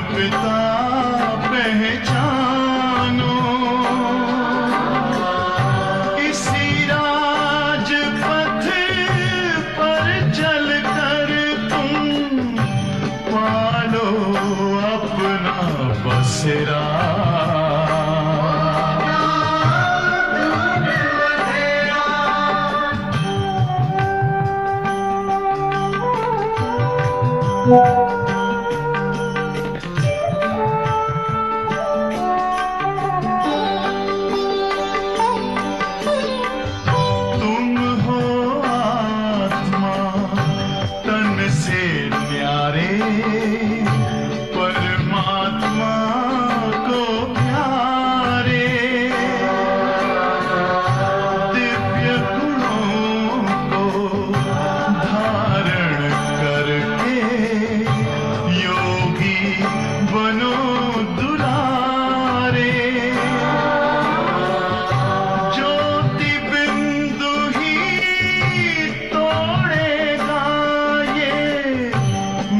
पिता पहचानो, इसी राजपथ पर चलकर तुम पालो अपना बसेरा। तुम हो आत्मा तन से न्यारे, परमात्मा को प्यारे, दिव्य गुणों को धारण करके योगी बनो दुलारे। ज्योति बिंदु ही तोड़ेगा ये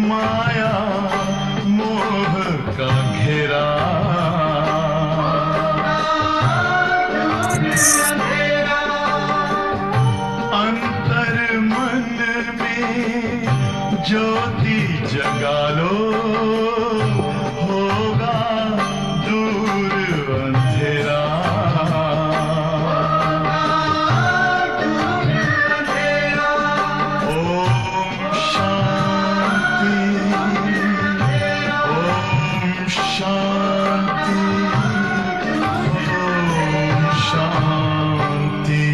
माया मोह का घेरा। अंतर मन में ज्योति जगा लो, होगा दूर अंधेरा। ओम शांति, ओम शांति, ओम शांति।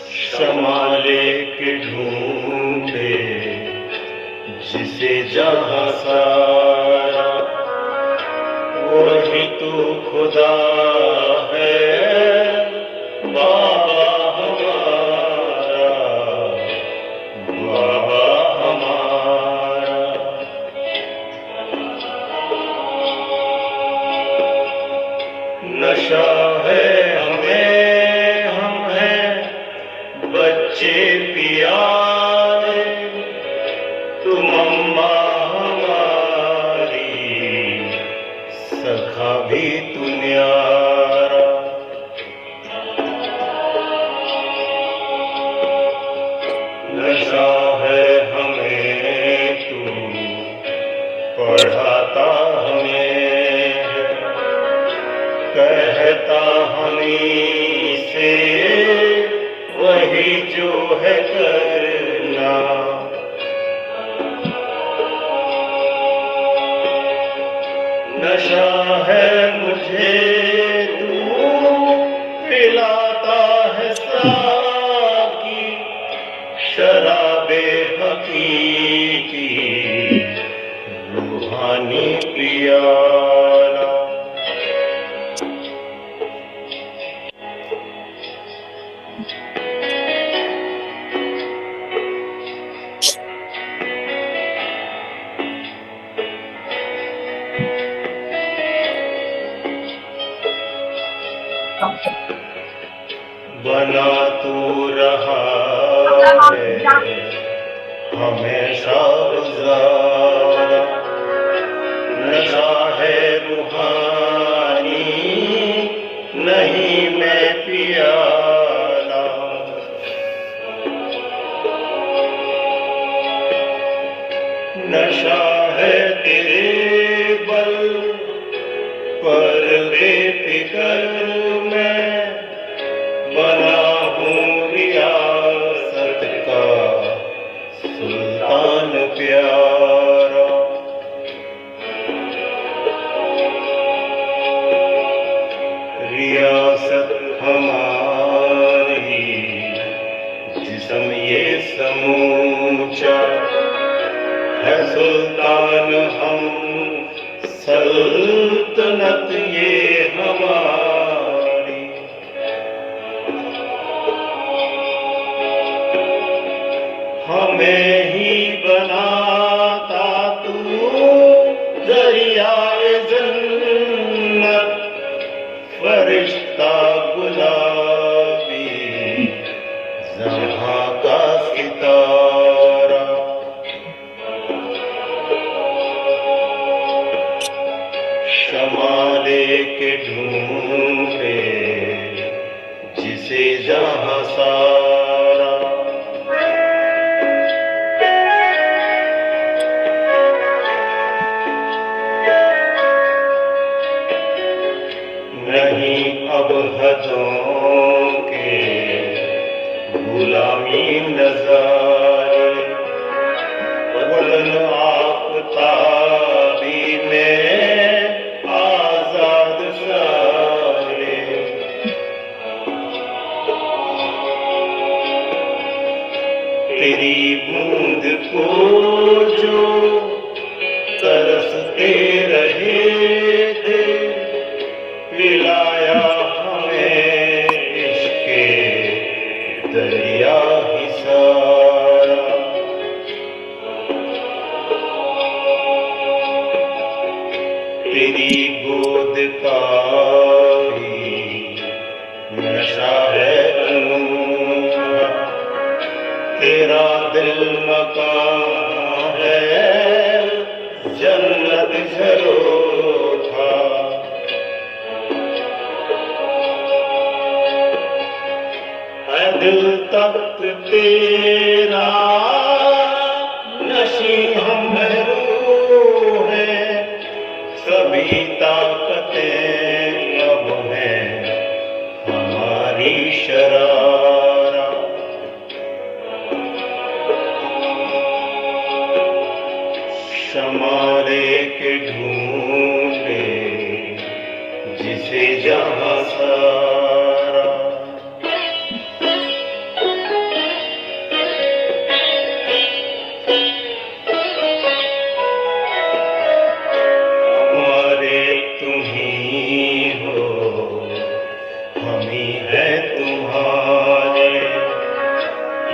क्षमा लेके ढूंढे जिसे जहाँ सारा, वही तू खुदा है बाबा हमारा, बाबा हमारा। नशा है हमें, हम हैं बच्चे प्यारे, तुम अम्मा हमारी, सखा भी तू न्यारा। नशा है हमें तू पढ़ाता हमें है, कहता हमी से वही जो है करना। नशा है मुझे तू पिलाता है साकी, शराबे हकीकी रूहानी पियाला। बना तू रहा है हमेशा गुजारा, नशा है रूहानी नहीं मैं पियाला। नशा है तेरे बल पर बेफिकर मैं बना हूँ रियासत का प्यारा। रियासत हमारी जिस्म ये समूचा है, सुल्तान हम सल्तनत ये हमारी। हमें ही बनाता तू दरियाए जन्नत, फरिश्ता गुलाबी जहाँ का सितारा। शमाले के ढूंढे जिसे जहाँ सारा। नहीं अब हदों के गुलामी नज़ारे, वतन आफ़ताबी में आज़ाद सारे। तेरी बूंद को जो तरसते रहे थे, पिलाया हमें इश्क़े दरिया ही सारा। तेरी गोद का भी नशा है अनूठा, तेरा दिल मकान है जन्नत झरोखा। है दिल तख्त तेरा नशी हम रूह है, सभी ताकतें अब हैं हमारी शरारा। शमाले के ढूंढे जिसे जहाँ सारा। हमारे तुम ही हो, हम ही है तुम्हारे।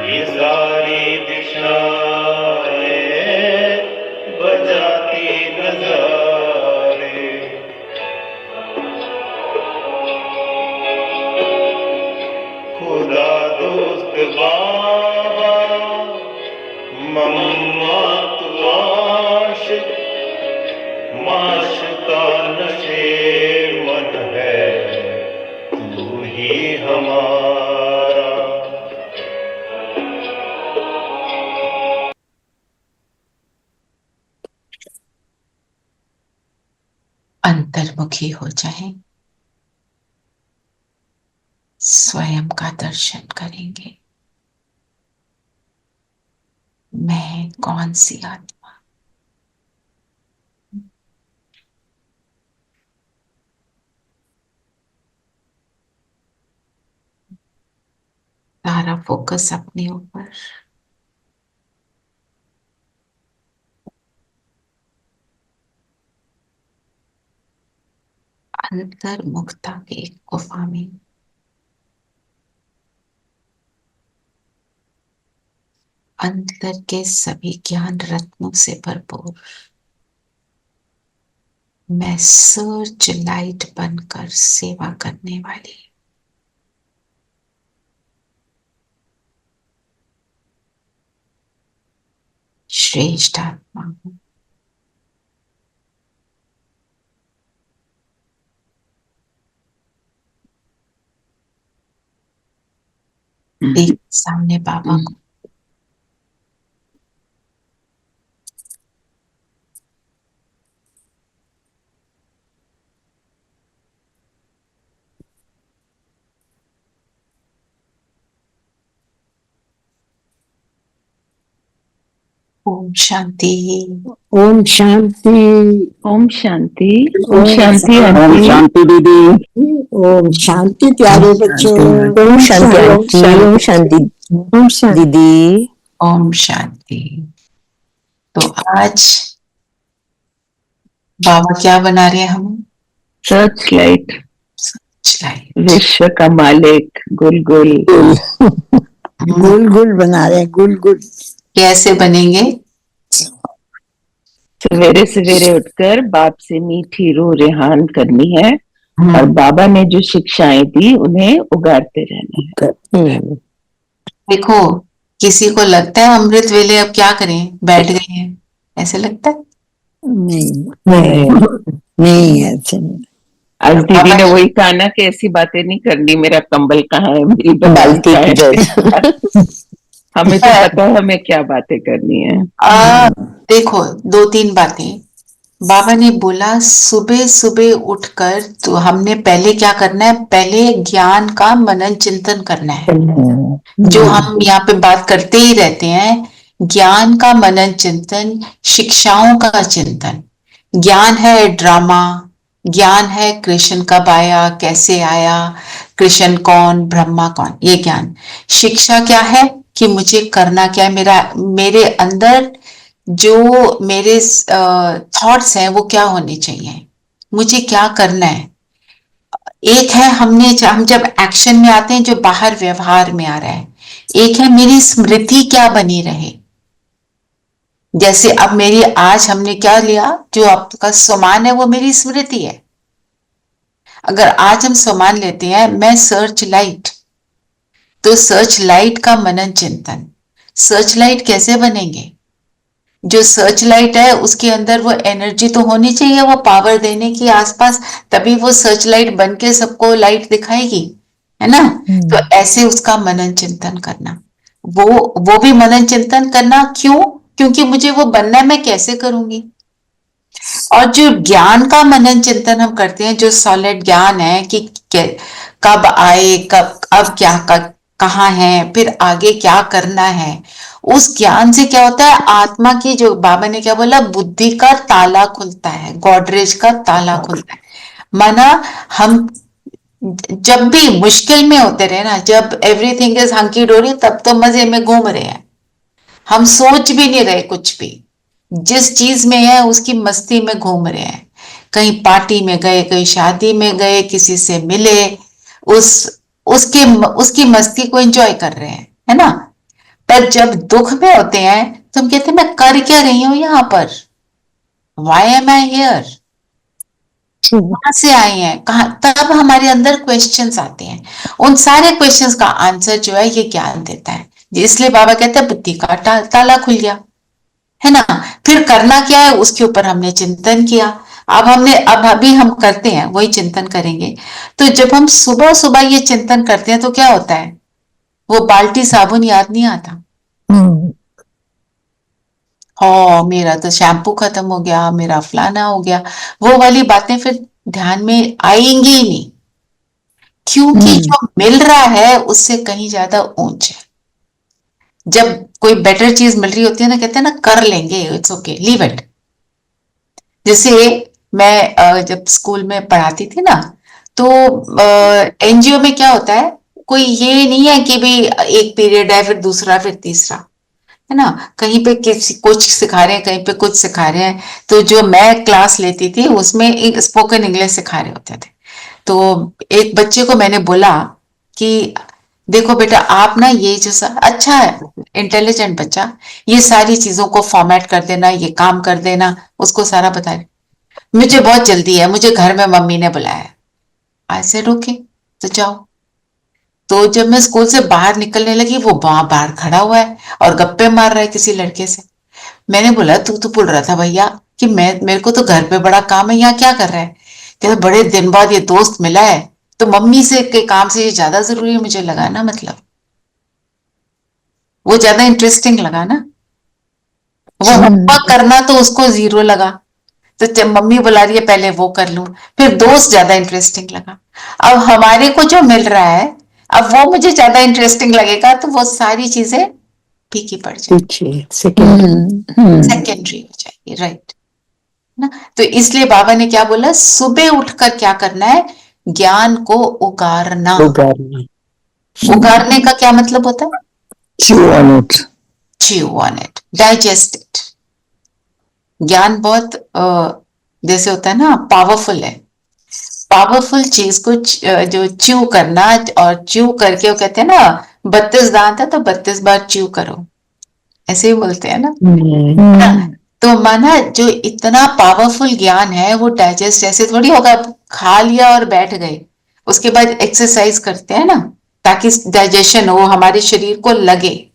ये सारी दिशाएं बजाती नज़ारे। खुदा दोस्त बाबा मम्मा तू आशिक, माशिका नशे मन है तू ही हमारा। अंतर्मुखी हो जाएं, स्वयं का दर्शन करेंगे। मैं कौन सी आत्मा, सारा फोकस अपने ऊपर। अंतर्मुखता के गुफा में अंतर के सभी ज्ञान रत्नों से भरपूर मैं सर्च लाइट बनकर सेवा करने वाली श्रेष्ठ आत्मा हूं। एक सामने बाबा को ओम शांति। ओम शांति। ओम शांति। ओम शांति ओम शांति दीदी। ओम शांति प्यारे बच्चों। ओम शांति आंटी। ओम शांति ओम शांति दीदी। ओम शांति। तो आज बाबा क्या बना रहे हैं हम? Search light. लाइट। विश्व का मालिक गुल गुल गुल बना रहे हैं, गुल गुल। कैसे बनेंगे? सवेरे सवेरे उठकर बाप से मीठी रूह रेहान करनी है और बाबा ने जो शिक्षाएं दी उन्हें उगारते रहना है। देखो, किसी को लगता है अमृत वेले अब क्या करें, बैठ गए हैं, ऐसे लगता है? नहीं ऐसे नहीं। आज दीदी ने वही कहा ना कि ऐसी बातें नहीं करनी, मेरा कंबल कहाँ है, मेरी बाल्टी किधर। हमें तो पता है हमें क्या बातें करनी है। देखो, 2-3 बातें बाबा ने बोला। सुबह सुबह उठकर तो हमने पहले क्या करना है? पहले ज्ञान का मनन चिंतन करना है, जो हम यहाँ पे बात करते ही रहते हैं। ज्ञान का मनन चिंतन, शिक्षाओं का चिंतन। ज्ञान है ड्रामा, ज्ञान है कृष्ण कब आया, कैसे आया, कृष्ण कौन, ब्रह्मा कौन, ये ज्ञान। शिक्षा क्या है कि मुझे करना क्या है, मेरे अंदर जो मेरे थॉट्स हैं वो क्या होने चाहिए, मुझे क्या करना है। एक है हम जब एक्शन में आते हैं, जो बाहर व्यवहार में आ रहा है। एक है मेरी स्मृति क्या बनी रहे। जैसे अब मेरी आज हमने क्या लिया, जो आपका सामान है वो मेरी स्मृति है। अगर आज हम सामान लेते हैं, मैं सर्च लाइट, तो सर्च लाइट का मनन चिंतन। सर्च लाइट कैसे बनेंगे? जो सर्च लाइट है उसके अंदर वो एनर्जी तो होनी चाहिए, वो पावर देने की आसपास, तभी वो सर्च लाइट बन के सबको लाइट दिखाएगी, है ना? तो ऐसे उसका मनन चिंतन करना, वो भी मनन चिंतन करना। क्यों? क्योंकि मुझे वो बनना है, मैं कैसे करूंगी। और जो ज्ञान का मनन चिंतन हम करते हैं, जो सॉलिड ज्ञान है कि कब आए, कब, अब क्या, कहाँ है, फिर आगे क्या करना है, उस ज्ञान से क्या होता है? आत्मा की, जो बाबा ने क्या बोला, बुद्धि का ताला खुलता है, गॉडरेज का ताला खुलता है। माना हम जब भी मुश्किल में होते रहे ना, जब एवरीथिंग इज हंकी डोरी, तब तो मजे में घूम रहे हैं, हम सोच भी नहीं रहे कुछ भी, जिस चीज में है उसकी मस्ती में घूम रहे हैं। कहीं पार्टी में गए, कहीं शादी में गए, किसी से मिले, उसकी मस्ती को एंजॉय कर रहे हैं, है ना? पर जब दुख में होते हैं तो हम कहते हैं मैं कर क्या रही हूं यहाँ पर, वाई एम आई हियर, कहां से आए हैं, कहा, तब हमारे अंदर क्वेश्चंस आते हैं। उन सारे क्वेश्चंस का आंसर जो है ये ज्ञान देता है। इसलिए बाबा कहते हैं बुद्धि का ताला खुल गया, है ना? फिर करना क्या है, उसके ऊपर हमने चिंतन किया। अब अभी हम करते हैं, वही चिंतन करेंगे। तो जब हम सुबह सुबह ये चिंतन करते हैं तो क्या होता है, वो बाल्टी साबुन याद नहीं आता। हाँ, मेरा तो शैम्पू खत्म हो गया, मेरा फलाना हो गया, वो वाली बातें फिर ध्यान में आएंगी ही नहीं, क्योंकि जो मिल रहा है उससे कहीं ज्यादा ऊंच है। जब कोई बेटर चीज मिल रही होती है ना, कहते हैं ना कर लेंगे, इट्स ओके, लीव इट। जैसे मैं जब स्कूल में पढ़ाती थी ना, तो एनजीओ में क्या होता है, कोई ये नहीं है कि भी एक पीरियड है, फिर दूसरा, फिर तीसरा, है ना? कहीं पे कुछ सिखा रहे हैं, कहीं पे कुछ सिखा रहे हैं। तो जो मैं क्लास लेती थी उसमें एक स्पोकन इंग्लिश सिखा रहे होते थे। तो एक बच्चे को मैंने बोला कि देखो बेटा, आप ना ये जो अच्छा है, इंटेलिजेंट बच्चा, ये सारी चीजों को फॉर्मेट कर देना, ये काम कर देना, उसको सारा बता रहे। मुझे बहुत जल्दी है, मुझे घर में मम्मी ने बुलाया। आई सेड ओके, तो जाओ। तो जब मैं स्कूल से बाहर निकलने लगी, वो वहां बाहर खड़ा हुआ है और गप्पे मार रहा है किसी लड़के से। मैंने बोला तू तो बोल रहा था भैया कि मेरे को तो घर पे बड़ा काम है, यहाँ क्या कर रहा है? कहते बड़े दिन बाद ये दोस्त मिला है, तो मम्मी से के काम से ये ज्यादा जरूरी है मुझे लगा ना, मतलब वो ज्यादा इंटरेस्टिंग लगा ना। वो होमवर्क करना तो उसको 0 लगा, तो जब मम्मी बुला रही है पहले वो कर लूं, फिर दोस्त ज्यादा इंटरेस्टिंग लगा। अब हमारे को जो मिल रहा है, अब वो मुझे ज्यादा इंटरेस्टिंग लगेगा, तो वो सारी चीजें फीकी पड़ जाएगी, पीछे सेकंड सेकेंडरी हो जाएगी, राइट ना। तो इसलिए बाबा ने क्या बोला, सुबह उठकर क्या करना है, ज्ञान को उगारना। उगारना, उगारने का क्या मतलब होता है, chew on it, chew on it, digest it। ज्ञान बहुत जैसे होता है ना, पावरफुल है। पावरफुल चीज को जो च्यू करना, और च्यू करके वो कहते हैं ना 32 दांत है तो 32 बार च्यू करो, ऐसे ही बोलते हैं ना। तो माना जो इतना पावरफुल ज्ञान है वो डाइजेस्ट ऐसे थोड़ी होगा, खा लिया और बैठ गए, उसके बाद एक्सरसाइज करते हैं ना ताकि डाइजेशन हो, हमारे शरीर को लगे,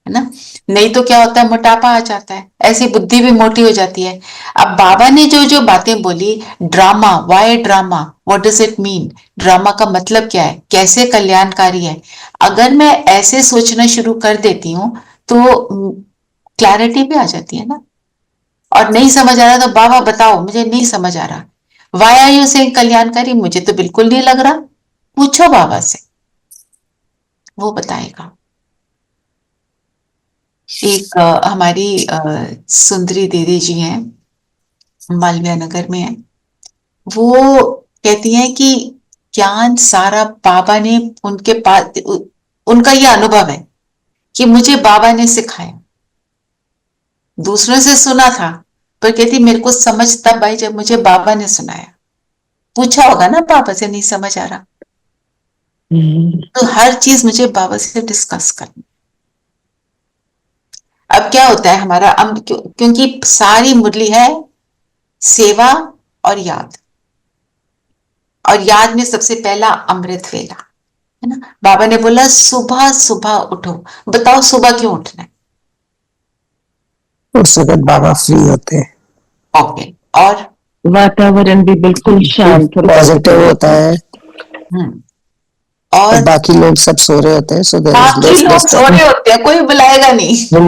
है ना। नहीं तो क्या होता है, मोटापा आ जाता है, ऐसी बुद्धि भी मोटी हो जाती है। अब बाबा ने जो जो बातें बोली, drama, why drama, what does it mean, drama का मतलब क्या है, कैसे कल्याणकारी है, अगर मैं ऐसे सोचना शुरू कर देती हूँ तो क्लैरिटी भी आ जाती है ना। और नहीं समझ आ रहा तो बाबा बताओ मुझे नहीं समझ आ रहा, वाई आर यू सेइंग कल्याणकारी, मुझे तो बिल्कुल नहीं लग रहा, पूछो बाबा से, वो बताएगा। एक हमारी सुंदरी दीदी जी हैं, मालवीय नगर में है, वो कहती हैं कि ज्ञान सारा बाबा ने उनके पास, उनका ये अनुभव है कि मुझे बाबा ने सिखाया, दूसरों से सुना था, पर कहती मेरे को समझ तब आई जब मुझे बाबा ने सुनाया। पूछा होगा ना बाबा से, नहीं समझ आ रहा, तो हर चीज मुझे बाबा से डिस्कस करनी। अब क्या होता है हमारा, क्योंकि सारी मुरली है सेवा और याद, और याद में सबसे पहला अमृत वेला, है ना। बाबा ने बोला सुबह सुबह उठो, बताओ सुबह क्यों उठना है, उस वक्त बाबा फ्री होते हैं, ओके, और वातावरण भी बिल्कुल शांत पॉजिटिव होता है, और और बाकी लोग सब सो रहे होते हैं, सो बाकी लोग सो रहे होते हैं, कोई बुलाएगा नहीं, वो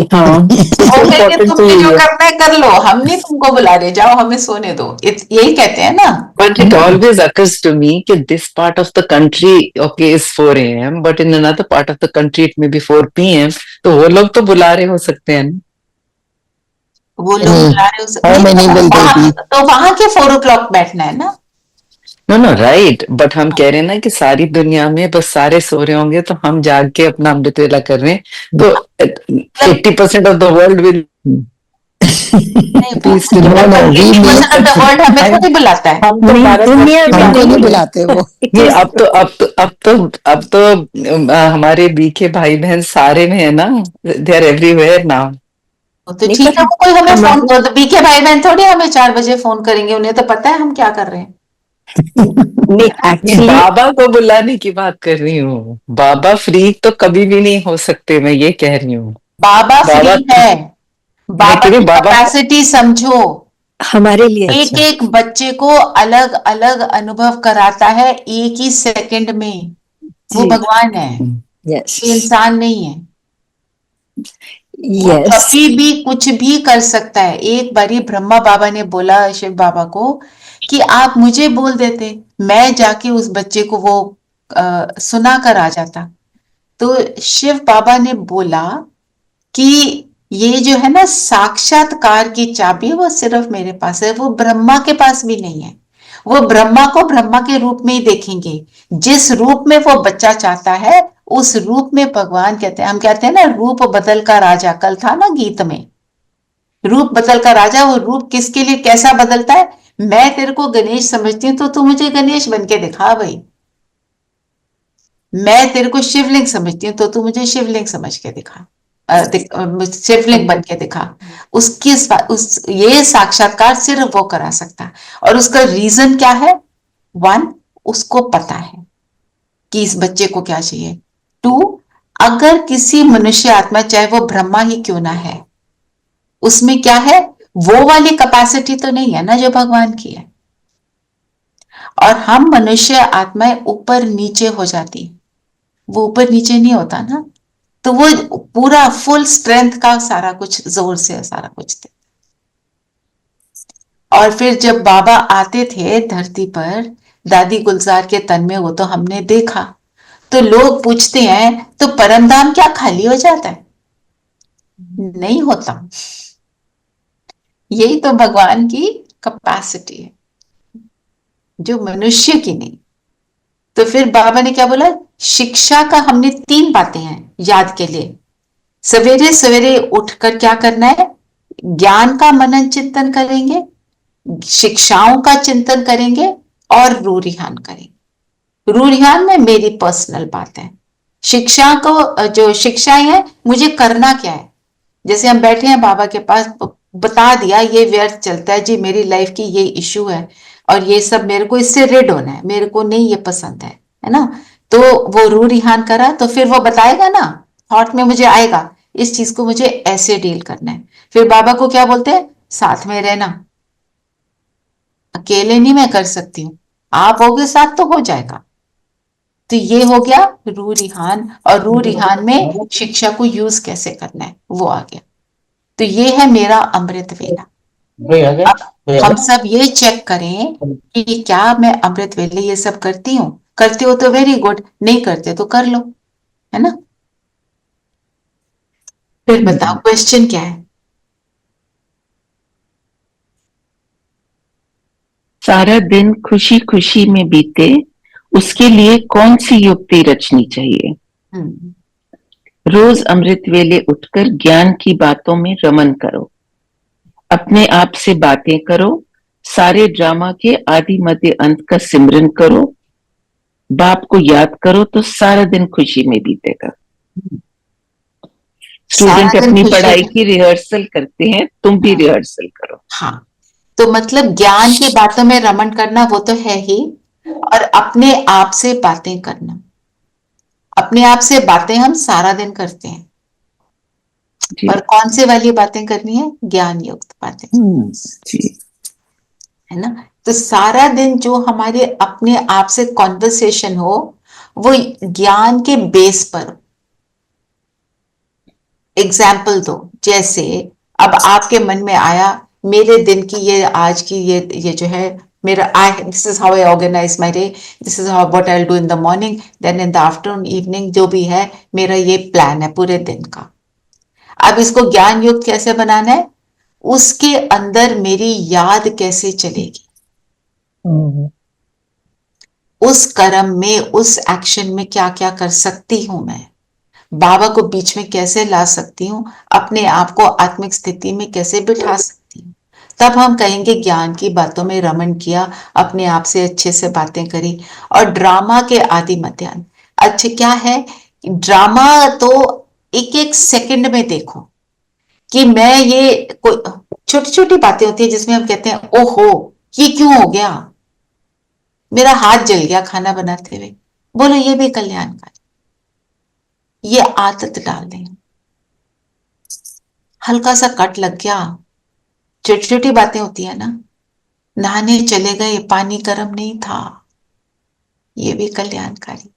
कहेंगे तुमने जो करना है कर लो, हम नहीं तुमको बुला रहे, जाओ हमें सोने दो, यही कहते हैं ना। But it always occurs to me that this part of the country, okay, is 4 a.m., but in another part of the country it may be 4 p.m. तो वो लोग तो बुला रहे हो सकते हैं ना? वो लोग बुला रहे हो, तो वहां के 4 o'clock बैठना है ना। No, no, right. But हम कह रहे हैं ना कि सारी दुनिया में बस सारे सो रहे होंगे तो हम जाग के अपना अमृत वेला कर रहे हैं, तो 80% of the world will world हमें थोड़ी बुलाता है, नहीं बुलाते वो। ये अब तो हमारे बीके भाई बहन सारे में है ना, they are everywhere now. तो ठीक है, कोई हमें फोन कर, तो बीके भाई बहन थोड़ी हमें 4 बजे फोन करेंगे, उन्हें तो पता है हम क्या कर रहे हैं। बाबा को बुलाने की बात कर रही हूँ, बाबा फ्री तो कभी भी नहीं हो सकते, मैं ये कह रही हूँ। बाबा फ्री है, बाबा की कैपेसिटी समझो, हमारे लिए एक एक बच्चे को अलग अलग अनुभव कराता है एक ही सेकंड में, वो भगवान है, यस वो इंसान नहीं है, वो यस कभी भी कुछ भी कर सकता है। एक बारी ब्रह्मा बाबा ने बोला शिव बाबा को कि आप मुझे बोल देते, मैं जाके उस बच्चे को वो सुना कर आ जाता। तो शिव बाबा ने बोला कि ये जो है ना साक्षात्कार की चाबी, वो सिर्फ मेरे पास है, वो ब्रह्मा के पास भी नहीं है। वो ब्रह्मा को ब्रह्मा के रूप में ही देखेंगे, जिस रूप में वो बच्चा चाहता है उस रूप में भगवान कहते हैं, हम कहते हैं ना रूप बदल का राजा, कल था ना गीत में, रूप बदल का राजा, वो रूप किसके लिए कैसा बदलता है, मैं तेरे को गणेश समझती हूँ तो तू मुझे गणेश बन के दिखा भाई, मैं तेरे को शिवलिंग समझती हूँ तो तू मुझे शिवलिंग समझ के दिखा, शिवलिंग बन के दिखा। ये साक्षात्कार सिर्फ वो करा सकता है, और उसका रीजन क्या है, 1 उसको पता है कि इस बच्चे को क्या चाहिए, 2 अगर किसी मनुष्य आत्मा चाहे वो ब्रह्मा ही क्यों ना है, उसमें क्या है, वो वाली कैपेसिटी तो नहीं है ना जो भगवान की है, और हम मनुष्य आत्माएं ऊपर नीचे हो जाती, वो ऊपर नीचे नहीं होता ना, तो वो पूरा फुल स्ट्रेंथ का सारा कुछ जोर से सारा कुछ थे। और फिर जब बाबा आते थे धरती पर दादी गुलजार के तन में, वो तो हमने देखा, तो लोग पूछते हैं तो परमधाम क्या खाली हो जाता है, नहीं होता। यही तो भगवान की कैपेसिटी है, जो मनुष्य की नहीं। तो फिर बाबा ने क्या बोला, शिक्षा का हमने 3 बातें हैं याद के लिए। सवेरे सवेरे उठकर क्या करना है, ज्ञान का मनन चिंतन करेंगे, शिक्षाओं का चिंतन करेंगे और रूरिहान करेंगे। रूरिहान में मेरी पर्सनल बात है। शिक्षा को, जो शिक्षाएं हैं, मुझे करना क्या है। जैसे हम बैठे हैं बाबा के पास, बता दिया ये व्यर्थ चलता है जी, मेरी लाइफ की ये इश्यू है और ये सब मेरे को इससे रिड होना है, मेरे को नहीं ये पसंद है ना। तो वो रू रिहान करा तो फिर वो बताएगा ना, थॉट में मुझे आएगा इस चीज को मुझे ऐसे डील करना है। फिर बाबा को क्या बोलते हैं, साथ में रहना। अकेले नहीं मैं कर सकती हूँ, आप होगे साथ तो हो जाएगा। तो ये हो गया रू रिहान, और रू रिहान में शिक्षा को यूज कैसे करना है वो आ गया। तो ये है मेरा अमृत वेला। अब हम सब ये चेक करें कि क्या मैं अमृत वेले ये सब करती हूँ। करते हो तो वेरी गुड, नहीं करते तो कर लो, है ना। फिर बताओ क्वेश्चन क्या है। सारा दिन खुशी खुशी में बीते, उसके लिए कौन सी युक्ति रचनी चाहिए? रोज अमृत वेले उठकर ज्ञान की बातों में रमन करो, अपने आप से बातें करो, सारे ड्रामा के आदि मध्य अंत का सिमरन करो, बाप को याद करो तो सारा दिन खुशी में बीतेगा। स्टूडेंट अपनी पढ़ाई की रिहर्सल करते हैं, तुम भी रिहर्सल करो। हाँ, तो मतलब ज्ञान की बातों में रमन करना वो तो है ही, और अपने आप से बातें करना। अपने आप से बातें हम सारा दिन करते हैं, और कौन से वाली बातें करनी है, ज्ञान युक्त बातें जी, है ना। तो सारा दिन जो हमारे अपने आप से कॉन्वर्सेशन हो वो ज्ञान के बेस पर। एग्जाम्पल दो, जैसे अब आपके मन में आया मेरे दिन की ये, आज की ये जो है मेरा, this is how I organise my day, this is how what I will do in the morning, then in the afternoon, evening, जो भी है मेरा ये प्लान है पूरे दिन का। अब इसको ज्ञान युक्त कैसे बनाना है, उसके अंदर मेरी याद कैसे चलेगी, उस कर्म में, उस एक्शन में क्या क्या कर सकती हूं मैं, बाबा को बीच में कैसे ला सकती हूँ, अपने आप को आत्मिक स्थिति में कैसे बिठा सकती हूँ। तब हम कहेंगे ज्ञान की बातों में रमन किया, अपने आप से अच्छे से बातें करी। और ड्रामा के आदि मध्यान्ह, अच्छे क्या है, ड्रामा तो एक एक सेकंड में देखो कि मैं ये, कोई छोटी छोटी बातें होती है जिसमें हम कहते हैं ओहो ये क्यों हो गया, मेरा हाथ जल गया खाना बनाते हुए, बोलो ये भी कल्याणकारी। ये आदत डाल दें। हल्का सा कट लग गया, छोटी छोटी बातें होती है ना, नहाने चले गए पानी गर्म नहीं था, ये भी कल्याणकारी।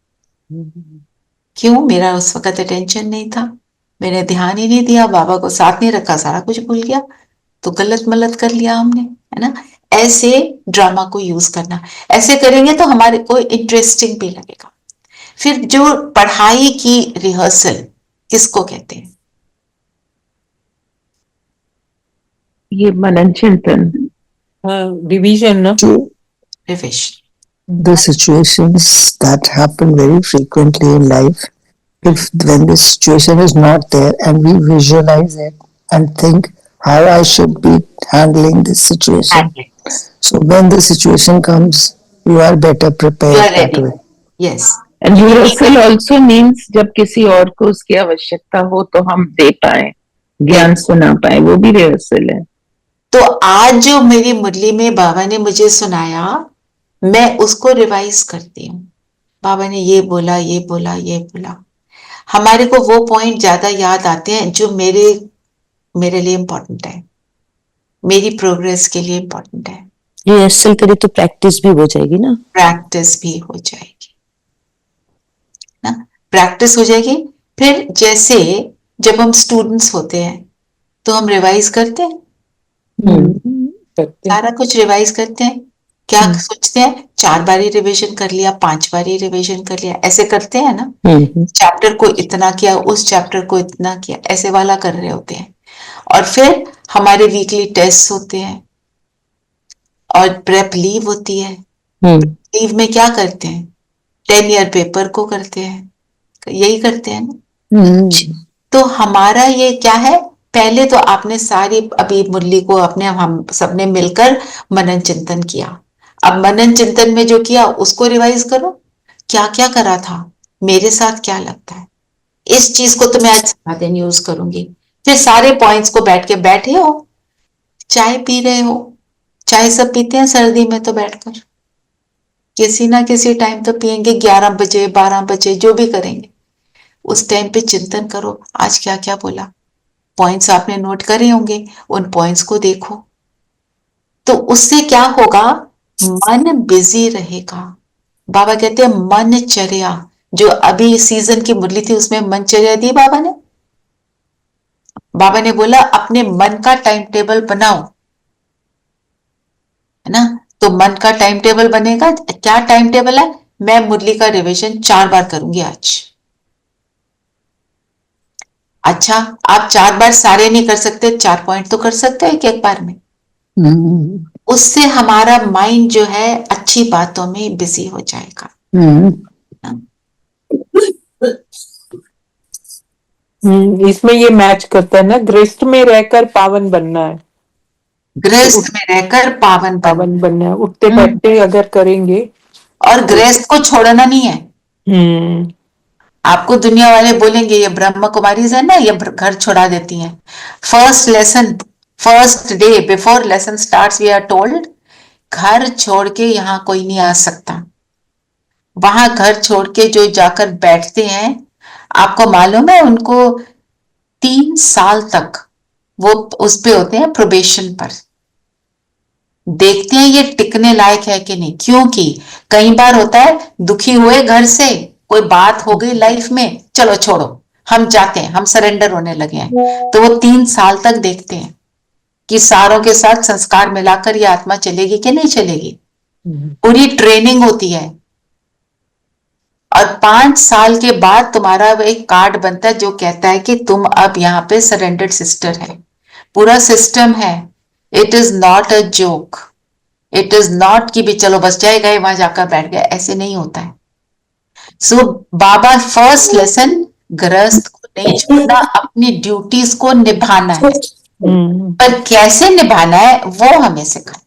क्यों, मेरा उस वक्त अटेंशन नहीं था, मैंने ध्यान ही नहीं दिया, बाबा को साथ नहीं रखा, सारा कुछ भूल गया, तो गलत मलत कर लिया हमने, है ना। ऐसे ड्रामा को यूज करना, ऐसे करेंगे तो हमारे को इंटरेस्टिंग भी लगेगा। फिर जो पढ़ाई की रिहर्सल किसको कहते हैं, ये मनन चिंतन, रिवीजन ना, revision. the situations that happen very frequently in life, if when the situation is not there and we visualize it and think how I should be handling this situation, so when the situation comes you are better prepared You are that ready. way. Yes. And rehearsal also means जब किसी और को उसकी आवश्यकता हो तो हम दे पाए, ज्ञान सुना पाए, वो भी रिहर्सल है। तो आज जो मेरी मुरली में बाबा ने मुझे सुनाया, मैं उसको रिवाइज करती हूँ। बाबा ने ये बोला, ये बोला, ये बोला। हमारे को वो पॉइंट ज्यादा याद आते हैं जो मेरे लिए इम्पोर्टेंट है, मेरी प्रोग्रेस के लिए इम्पोर्टेंट है। रिहर्सल करे तो प्रैक्टिस भी हो जाएगी ना, प्रैक्टिस भी हो जाएगी ना, प्रैक्टिस हो जाएगी। फिर जैसे जब हम स्टूडेंट्स होते हैं तो हम रिवाइज करते हैं, सारा कुछ रिवाइज करते हैं, क्या सोचते हैं, 4 बारी रिवीजन कर लिया, 5 बारी रिवीजन कर लिया, ऐसे करते हैं ना। चैप्टर को इतना किया, उस चैप्टर को इतना किया, ऐसे वाला कर रहे होते हैं। और फिर हमारे वीकली टेस्ट होते हैं और प्रेप लीव होती है। लीव में क्या करते हैं, 10 ईयर पेपर को करते हैं, यही करते हैं ना। तो हमारा ये क्या है, पहले तो आपने सारी अभी मुरली को अपने हम सबने मिलकर मनन चिंतन किया। अब मनन चिंतन में जो किया उसको रिवाइज करो, क्या क्या करा था, मेरे साथ क्या लगता है, इस चीज को तो मैं आज सारा दिन यूज करूंगी। फिर सारे पॉइंट्स को बैठे हो, चाय पी रहे हो, चाय सब पीते हैं सर्दी में तो बैठकर, किसी ना किसी टाइम तो पियेंगे, 11 बजे 12 बजे जो भी करेंगे, उस टाइम पे चिंतन करो, आज क्या क्या बोला, पॉइंट्स आपने नोट करे होंगे, उन पॉइंट्स को देखो। तो उससे क्या होगा, मन बिजी रहेगा। बाबा कहते हैं मनचर्या, जो अभी सीजन की मुरली थी उसमें मनचर्या दी बाबा ने। बाबा ने बोला अपने मन का टाइम टेबल बनाओ, है ना। तो मन का टाइम टेबल बनेगा, क्या टाइम टेबल है, मैं मुरली का रिवीजन 4 बार करूंगी आज। अच्छा, आप 4 बार सारे नहीं कर सकते, 4 पॉइंट तो कर सकते हो एक बार में। उससे हमारा माइंड जो है अच्छी बातों में बिजी हो जाएगा। इसमें ये मैच करता है ना, गृहस्थ में रहकर पावन बनना है, गृहस्थ में रहकर पावन बनना है, उठते बैठते अगर करेंगे। और गृहस्थ को छोड़ना नहीं है। आपको दुनिया वाले बोलेंगे ये ब्रह्म कुमारीज है ना, ये घर छोड़ा देती हैं। First lesson, first day before lesson starts we are told, घर छोड़ के यहाँ कोई नहीं आ सकता। वहां घर छोड़ के जो जाकर बैठते हैं, आपको मालूम है उनको 3 साल तक वो उस पे होते हैं प्रोबेशन पर, देखते हैं ये टिकने लायक है कि नहीं। क्योंकि कई बार होता है दुखी हुए घर से, कोई बात हो गई लाइफ में, चलो छोड़ो हम जाते हैं, हम सरेंडर होने लगे हैं, तो वो 3 साल तक देखते हैं कि सारों के साथ संस्कार मिलाकर ये आत्मा चलेगी कि नहीं चलेगी। पूरी ट्रेनिंग होती है। और 5 साल के बाद तुम्हारा एक कार्ड बनता है जो कहता है कि तुम अब यहाँ पे सरेंडर्ड सिस्टर है। पूरा सिस्टम है। It is not a joke, it is not कि भी चलो बस जाए गए वहां जाकर बैठ गए, ऐसे नहीं होता है। सो बाबा फर्स्ट लेसन, गृहस्थ को नहीं छोड़ना, अपनी ड्यूटीज को निभाना है। पर कैसे निभाना है वो हमें सिखाए।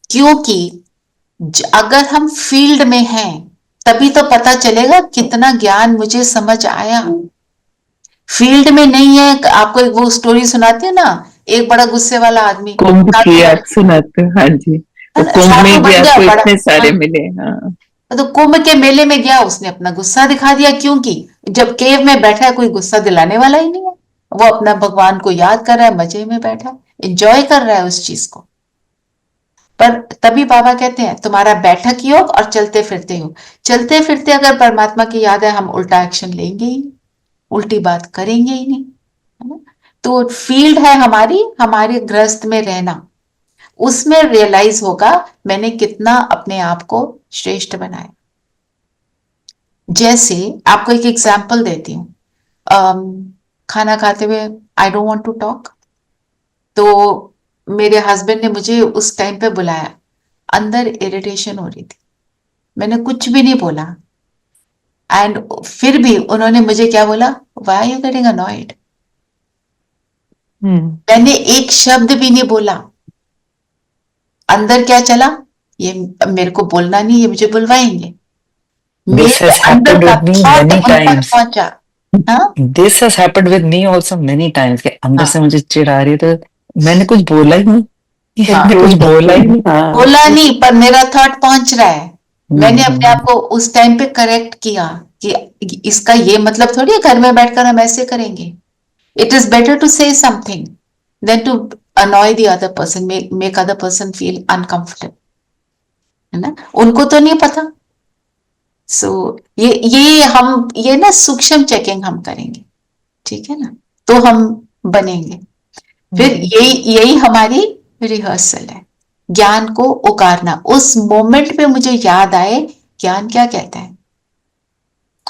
क्योंकि अगर हम फील्ड में हैं तभी तो पता चलेगा कितना ज्ञान मुझे समझ आया। फील्ड में नहीं है, आपको एक वो स्टोरी सुनाती है ना, एक बड़ा गुस्से वाला आदमी कुंभ की याद सुनाते, हाँ जी, तो कुंभ में गया तो इतने सारे मिले। हाँ, तो कुंभ के मेले में गया, उसने अपना गुस्सा दिखा दिया। क्योंकि जब केव में बैठा है कोई गुस्सा दिलाने वाला ही नहीं है, वो अपना भगवान को याद कर रहा है, मजे में बैठा, एंजॉय कर रहा है उस चीज को। पर तभी बाबा कहते हैं तुम्हारा बैठक योग और चलते फिरते योग, चलते फिरते अगर परमात्मा की याद है हम उल्टा एक्शन लेंगे ही, उल्टी बात करेंगे ही नहीं, है ना। तो फील्ड है हमारी, हमारे गृहस्थ में रहना, उसमें रियलाइज होगा मैंने कितना अपने आप को श्रेष्ठ बनाया। जैसे आपको एक एग्जाम्पल देती हूँ, खाना खाते हुए I don't want to talk, तो मेरे हस्बैंड ने मुझे उस टाइम पे बुलाया, अंदर इरिटेशन हो रही थी, मैंने कुछ भी नहीं बोला, एंड फिर भी उन्होंने मुझे क्या बोला, why are you getting annoyed. मैंने एक शब्द भी नहीं बोला, अंदर क्या चला, ये मेरे को बोलना नहीं, ये मुझे बुलवाएंगे। This has happened with me many times. पहुंचा। This has happened with me also many times कि अंदर से मुझे चिढ़ आ रही है तो मैंने कुछ बोला ही नहीं, मैंने कुछ बोला ही नहीं, बोला नहीं, पर मेरा थॉट पहुंच रहा है। मैंने अपने आप को उस टाइम पे करेक्ट किया कि इसका ये मतलब थोड़ी है घर में बैठकर हम ऐसे करेंगे। It is better to say something than to annoy the other person, make other person feel uncomfortable, है ना। उनको तो नहीं पता। सो ये हम ये ना सूक्ष्म चेकिंग हम करेंगे, ठीक है ना, तो हम बनेंगे। फिर यही हमारी रिहर्सल है। ज्ञान को उगारना। उस मोमेंट पे मुझे याद आए ज्ञान क्या कहता है।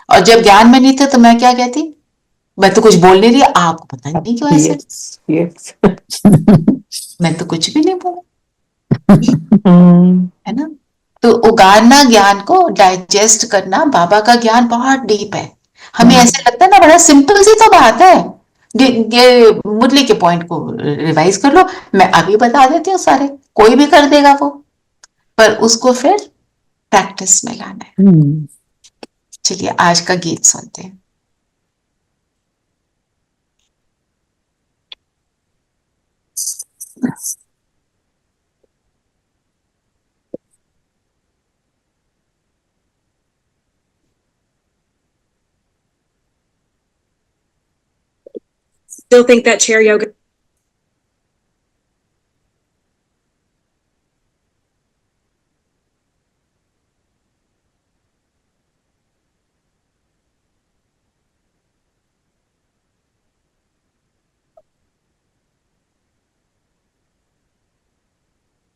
और जब ज्ञान में नहीं थे तो मैं क्या कहती, मैं तो कुछ बोल नहीं रही, आपको पता नहीं क्यों ऐसे, Yes, yes. मैं तो कुछ भी नहीं बोला, Hmm. है ना। तो उगारना, ज्ञान को डाइजेस्ट करना, बाबा का ज्ञान बहुत डीप है। हमें ऐसे लगता है ना बड़ा सिंपल सी तो बात है, ये मुरली के पॉइंट को रिवाइज कर लो, मैं अभी बता देती हूँ सारे, कोई भी कर देगा वो, पर उसको फिर प्रैक्टिस में लाना है। Hmm. चलिए आज का गीत सुनते हैं। Still think that chair yoga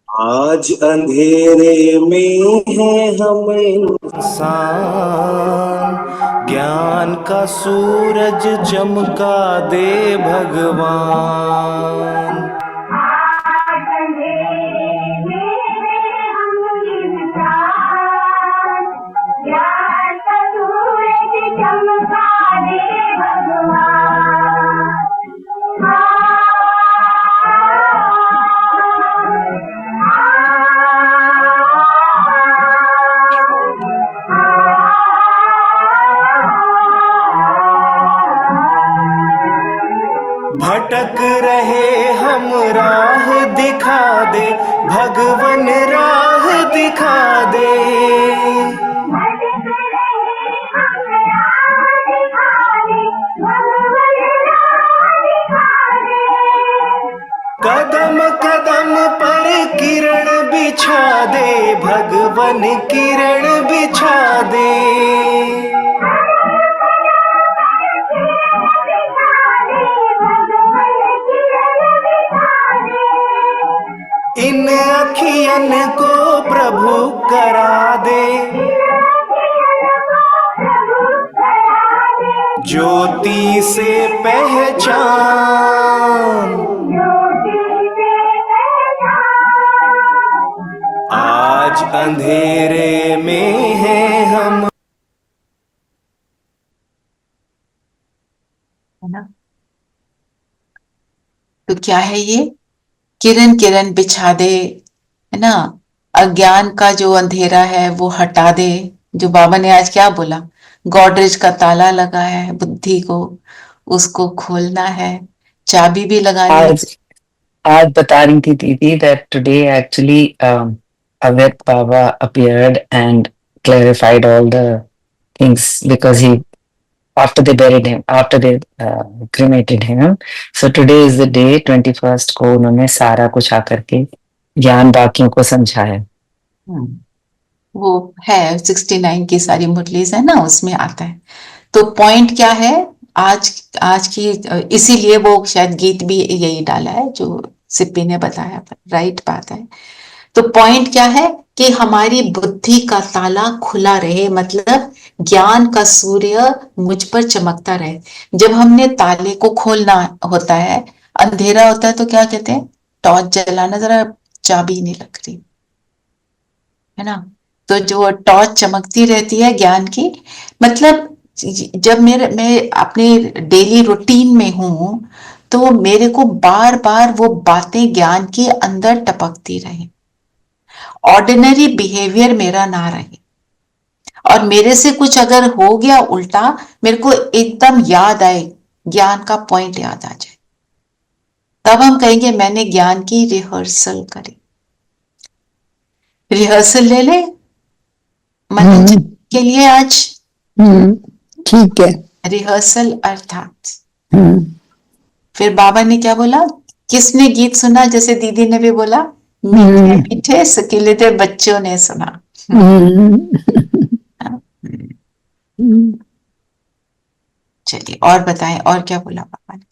आज अंधेरे में है हम इंसान, ज्ञान का सूरज चमका दे भगवान। भटक रहे हम राह दिखा दे भगवन, राह दिखा दे। कदम कदम पर किरण बिछा दे भगवन, किरण बिछा दे। इन अखियन को प्रभु करा दे, ज्योति से पहचान। आज अंधेरे में है हम, है ना। तो क्या है ये, किरण किरण बिछा दे, है ना। अज्ञान का जो अंधेरा है वो हटा दे। जो बाबा ने आज क्या बोला, गॉडरेज का ताला लगा है बुद्धि को, उसको खोलना है, चाबी भी लगानी है। आज आज बता रही थी दीदी that today actually Avyakt Baba appeared and clarified all the things because he after they buried him, after they cremated him. So today is the day 21st को उन्होंने सारा कुछ आकर के ज्ञान बाकियों को समझाया। वो है 69 की सारी मुरलीज है ना, उसमें आता है। तो पॉइंट क्या है आज, आज की, इसीलिए वो शायद गीत भी यही डाला है जो सिप्पी ने बताया, राइट बात है। तो पॉइंट क्या है कि हमारी बुद्धि का ताला खुला रहे, मतलब ज्ञान का सूर्य मुझ पर चमकता रहे। जब हमने ताले को खोलना होता है, अंधेरा होता है तो क्या कहते हैं, टॉर्च जलाना, जरा चाबी नहीं लग रही, है ना। तो जो टॉर्च चमकती रहती है ज्ञान की, मतलब जब मैं अपने डेली रूटीन में हूं तो मेरे को बार बार वो बातें ज्ञान के अंदर टपकती रहे, ऑर्डिनरी बिहेवियर मेरा ना रहे, और मेरे से कुछ अगर हो गया उल्टा, मेरे को एकदम याद आए, ज्ञान का पॉइंट याद आ जाए, तब हम कहेंगे मैंने ज्ञान की रिहर्सल करी। रिहर्सल ले ले मन के लिए आज, ठीक है। रिहर्सल अर्थात। हम्म, फिर बाबा ने क्या बोला, किसने गीत सुना, जैसे दीदी ने भी बोला, मीठे मीठे सकीले बच्चों ने सुना। चलिए और बताएं, और क्या बोला बाबा ने।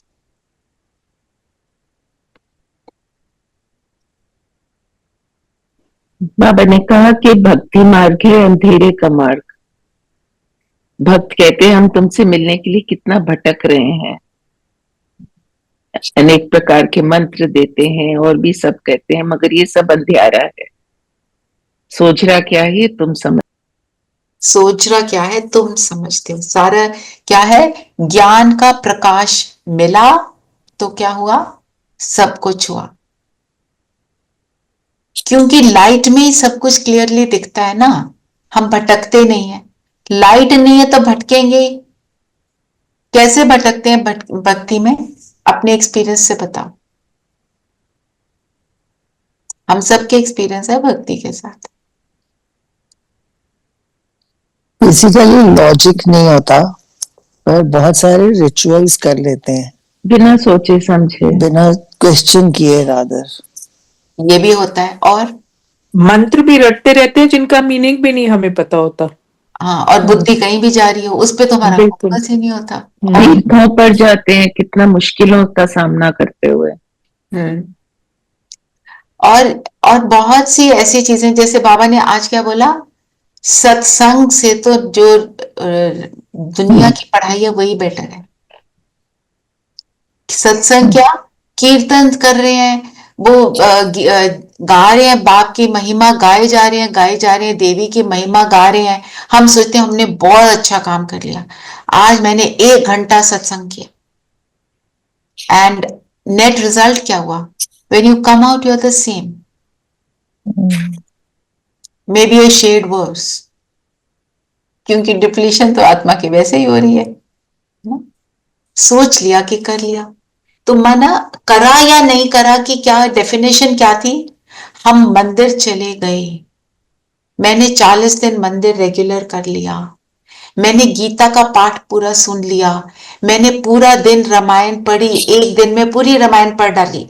बाबा ने कहा कि भक्ति मार्ग है अंधेरे का मार्ग। भक्त कहते हैं हम तुमसे मिलने के लिए कितना भटक रहे हैं, अनेक प्रकार के मंत्र देते हैं और भी सब कहते हैं, मगर ये सब अंधियारा है। सोच रहा क्या है तुम समझ, सोच रहा क्या है तुम समझते हो। सारा क्या है, ज्ञान का प्रकाश मिला तो क्या हुआ, सब कुछ हुआ। क्योंकि लाइट में ही सब कुछ क्लियरली दिखता है ना, हम भटकते नहीं है। लाइट नहीं है तो भटकेंगे ही। कैसे भटकते हैं भक्ति में, अपने एक्सपीरियंस से बताओ। हम सबके एक्सपीरियंस है भक्ति के साथ। बेसिकली लॉजिक नहीं होता, पर बहुत सारे रिचुअल्स कर लेते हैं बिना सोचे समझे, बिना क्वेश्चन किए रादर। ये भी होता है। और मंत्र भी रटते रहते हैं जिनका मीनिंग भी नहीं हमें पता होता। हाँ, और बुद्धि कहीं भी जा रही हो, उस पे तो हमारा बिल्कुल। फोकस ही नहीं होता। दीर्घों पर जाते हैं कितना मुश्किलों का सामना करते हुए। और बहुत सी ऐसी चीजें, जैसे बाबा ने आज क्या बोला, सत्संग से तो जो दुनिया की पढ़ाई है वही बेटर है। सत्संग क्या, कीर्तन कर रहे हैं, वो गा रहे हैं, बाप की महिमा गाए जा रहे हैं, देवी की महिमा गा रहे हैं। हम सोचते हैं हमने बहुत अच्छा काम कर लिया, आज मैंने 1 घंटा सत्संग किया, एंड नेट रिजल्ट क्या हुआ, when you come out you are the same, maybe a shade worse, क्योंकि डिप्लीशन तो आत्मा की वैसे ही हो रही है ना? सोच लिया कि कर लिया, तो मना करा या नहीं करा कि क्या डेफिनेशन क्या थी। हम मंदिर चले गए, मैंने 40 दिन मंदिर रेगुलर कर लिया, मैंने गीता का पाठ पूरा सुन लिया, मैंने पूरा दिन रामायण पढ़ी, 1 दिन में पूरी रामायण पढ़ डाली।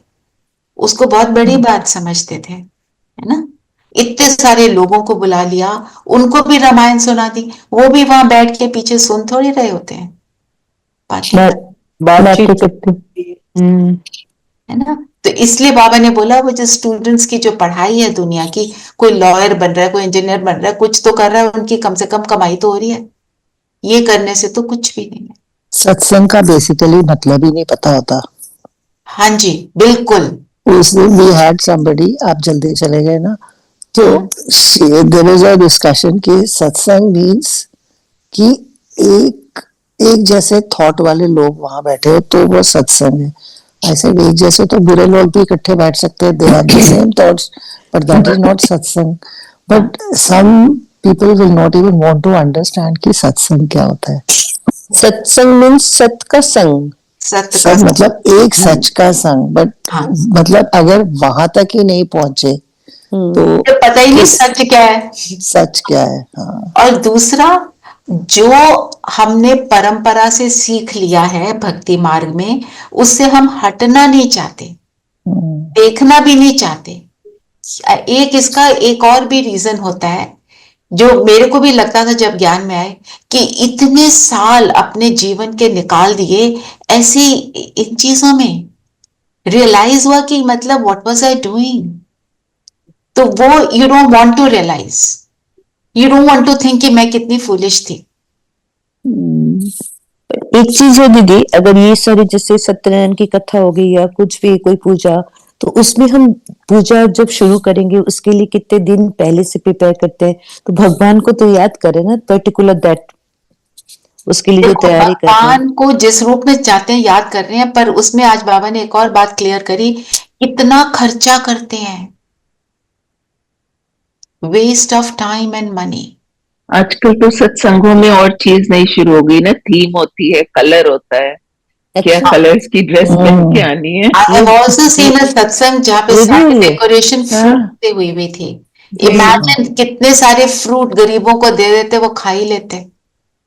उसको बहुत बड़ी बात समझते थे, है ना? इतने सारे लोगों को बुला लिया, उनको भी रामायण सुना दी, वो भी वहां बैठ के पीछे सुन थोड़ी रहे होते हैं, बातचीत करते है ना? तो इसलिए बाबा ने बोला वो जो स्टूडेंट्स की जो पढ़ाई है दुनिया की, कोई लॉयर बन रहा है, कोई इंजीनियर बन रहा है, कुछ तो कर रहा है, उनकी कम से कम कमाई तो हो रही है। ये करने से तो कुछ भी नहीं है। सत्संग का बेसिकली मतलब ही नहीं पता होता। हाँ जी, बिल्कुल। उस दिन वी हैड समबडी, आप जल्दी चले गए ना, तो देयर इज अ डिस्कशन कि सत्संग मीन्स कि एक जैसे थॉट वाले लोग वहां बैठे हो तो वो सत्संग है। ऐसे एक जैसे तो बुरे लोग भी इकट्ठे बैठ सकते हैं, they have the same thoughts, but that is not satsang. But some people will not even want to understand कि सत्संग क्या होता है। सत्संग मीन्स सत का संग, सत्य का सब मतलब एक सच का संग, बट हाँ। मतलब अगर वहां तक ही नहीं पहुंचे तो तो पता ही नहीं सच क्या है। सच क्या है। हाँ, और दूसरा, जो हमने परंपरा से सीख लिया है भक्ति मार्ग में, उससे हम हटना नहीं चाहते, देखना भी नहीं चाहते। एक इसका एक और भी रीजन होता है, जो मेरे को भी लगता था जब ज्ञान में आए, कि इतने साल अपने जीवन के निकाल दिए ऐसी इन चीजों में, रियलाइज हुआ कि मतलब व्हाट वाज आई डूइंग। तो वो you don't want to realise, you don't want to think कि मैं कितनी फूलिश थी। एक चीज है दीदी, अगर ये सारी जैसे सत्यनारायण की कथा हो गई या कुछ भी कोई पूजा, तो उसमें हम पूजा जब शुरू करेंगे उसके लिए कितने दिन पहले से प्रिपेयर करते हैं, तो भगवान को तो याद करें ना, पर्टिकुलर दैट, उसके लिए जो देखो, तैयारी कर रहे हैं। भगवान को जिस रूप में चाहते हैं याद कर रहे हैं, पर उसमें आज बाबा ने एक और बात क्लियर करी, कितना खर्चा करते हैं, waste of time and money. आजकल तो सत्संगों में और चीज नहीं शुरू हो गई ना, थीम होती है, कलर होता है, क्या अच्छा, कलर्स की ड्रेस पहन के आनी है। I have also seen a सत्संग जहाँ पे सारी Really? डेकोरेशन फ्रूट से हुई थी। इमेजिन कितने सारे फ्रूट गरीबों को दे देते, वो खा ही लेते।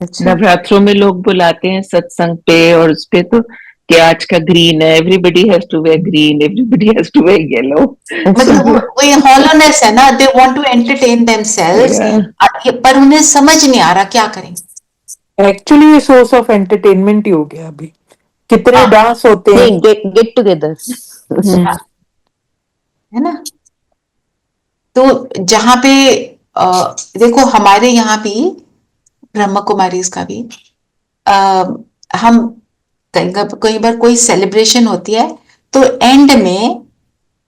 अच्छा, नवरात्रों में लोग बुलाते हैं सत्संग पे, और उस पे तो कि आज का ग्रीन है, everybody has to wear green, everybody has to wear yellow. मतलब वो ये हॉलोनेस है ना, they want to entertain themselves, पर उन्हें समझ नहीं आ रहा क्या करें। एक्चुअली ये सोर्स ऑफ एंटरटेनमेंट ही हो गया अभी। कितने हाँ। डांस होते हैं। नहीं, गेट टुगेदर। है ना? तो जहां पे देखो हमारे यहाँ भी ब्रह्म कुमारी का भी हम कई बार कोई सेलिब्रेशन होती है तो एंड में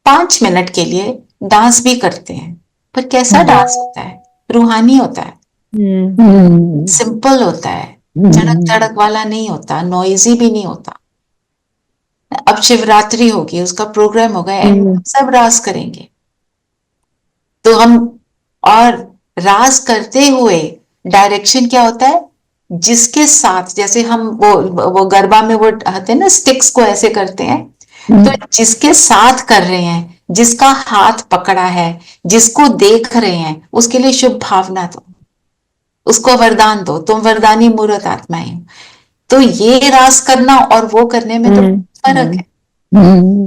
5 मिनट के लिए डांस भी करते हैं, पर कैसा डांस होता है? रूहानी होता है, सिंपल होता है, झड़क झड़क वाला नहीं होता, नॉइजी भी नहीं होता। अब शिवरात्रि होगी, उसका प्रोग्राम होगा, एंड में सब रास करेंगे तो हम, और रास करते हुए डायरेक्शन क्या होता है? जिसके साथ, जैसे हम वो गरबा में वो आते हैं ना, स्टिक्स को ऐसे करते हैं, तो जिसके साथ कर रहे हैं, जिसका हाथ पकड़ा है, जिसको देख रहे हैं, उसके लिए शुभ भावना दो, उसको वरदान दो, तुम वरदानी मूर्त आत्माएं हो। तो ये रास करना और वो करने में तो फर्क है।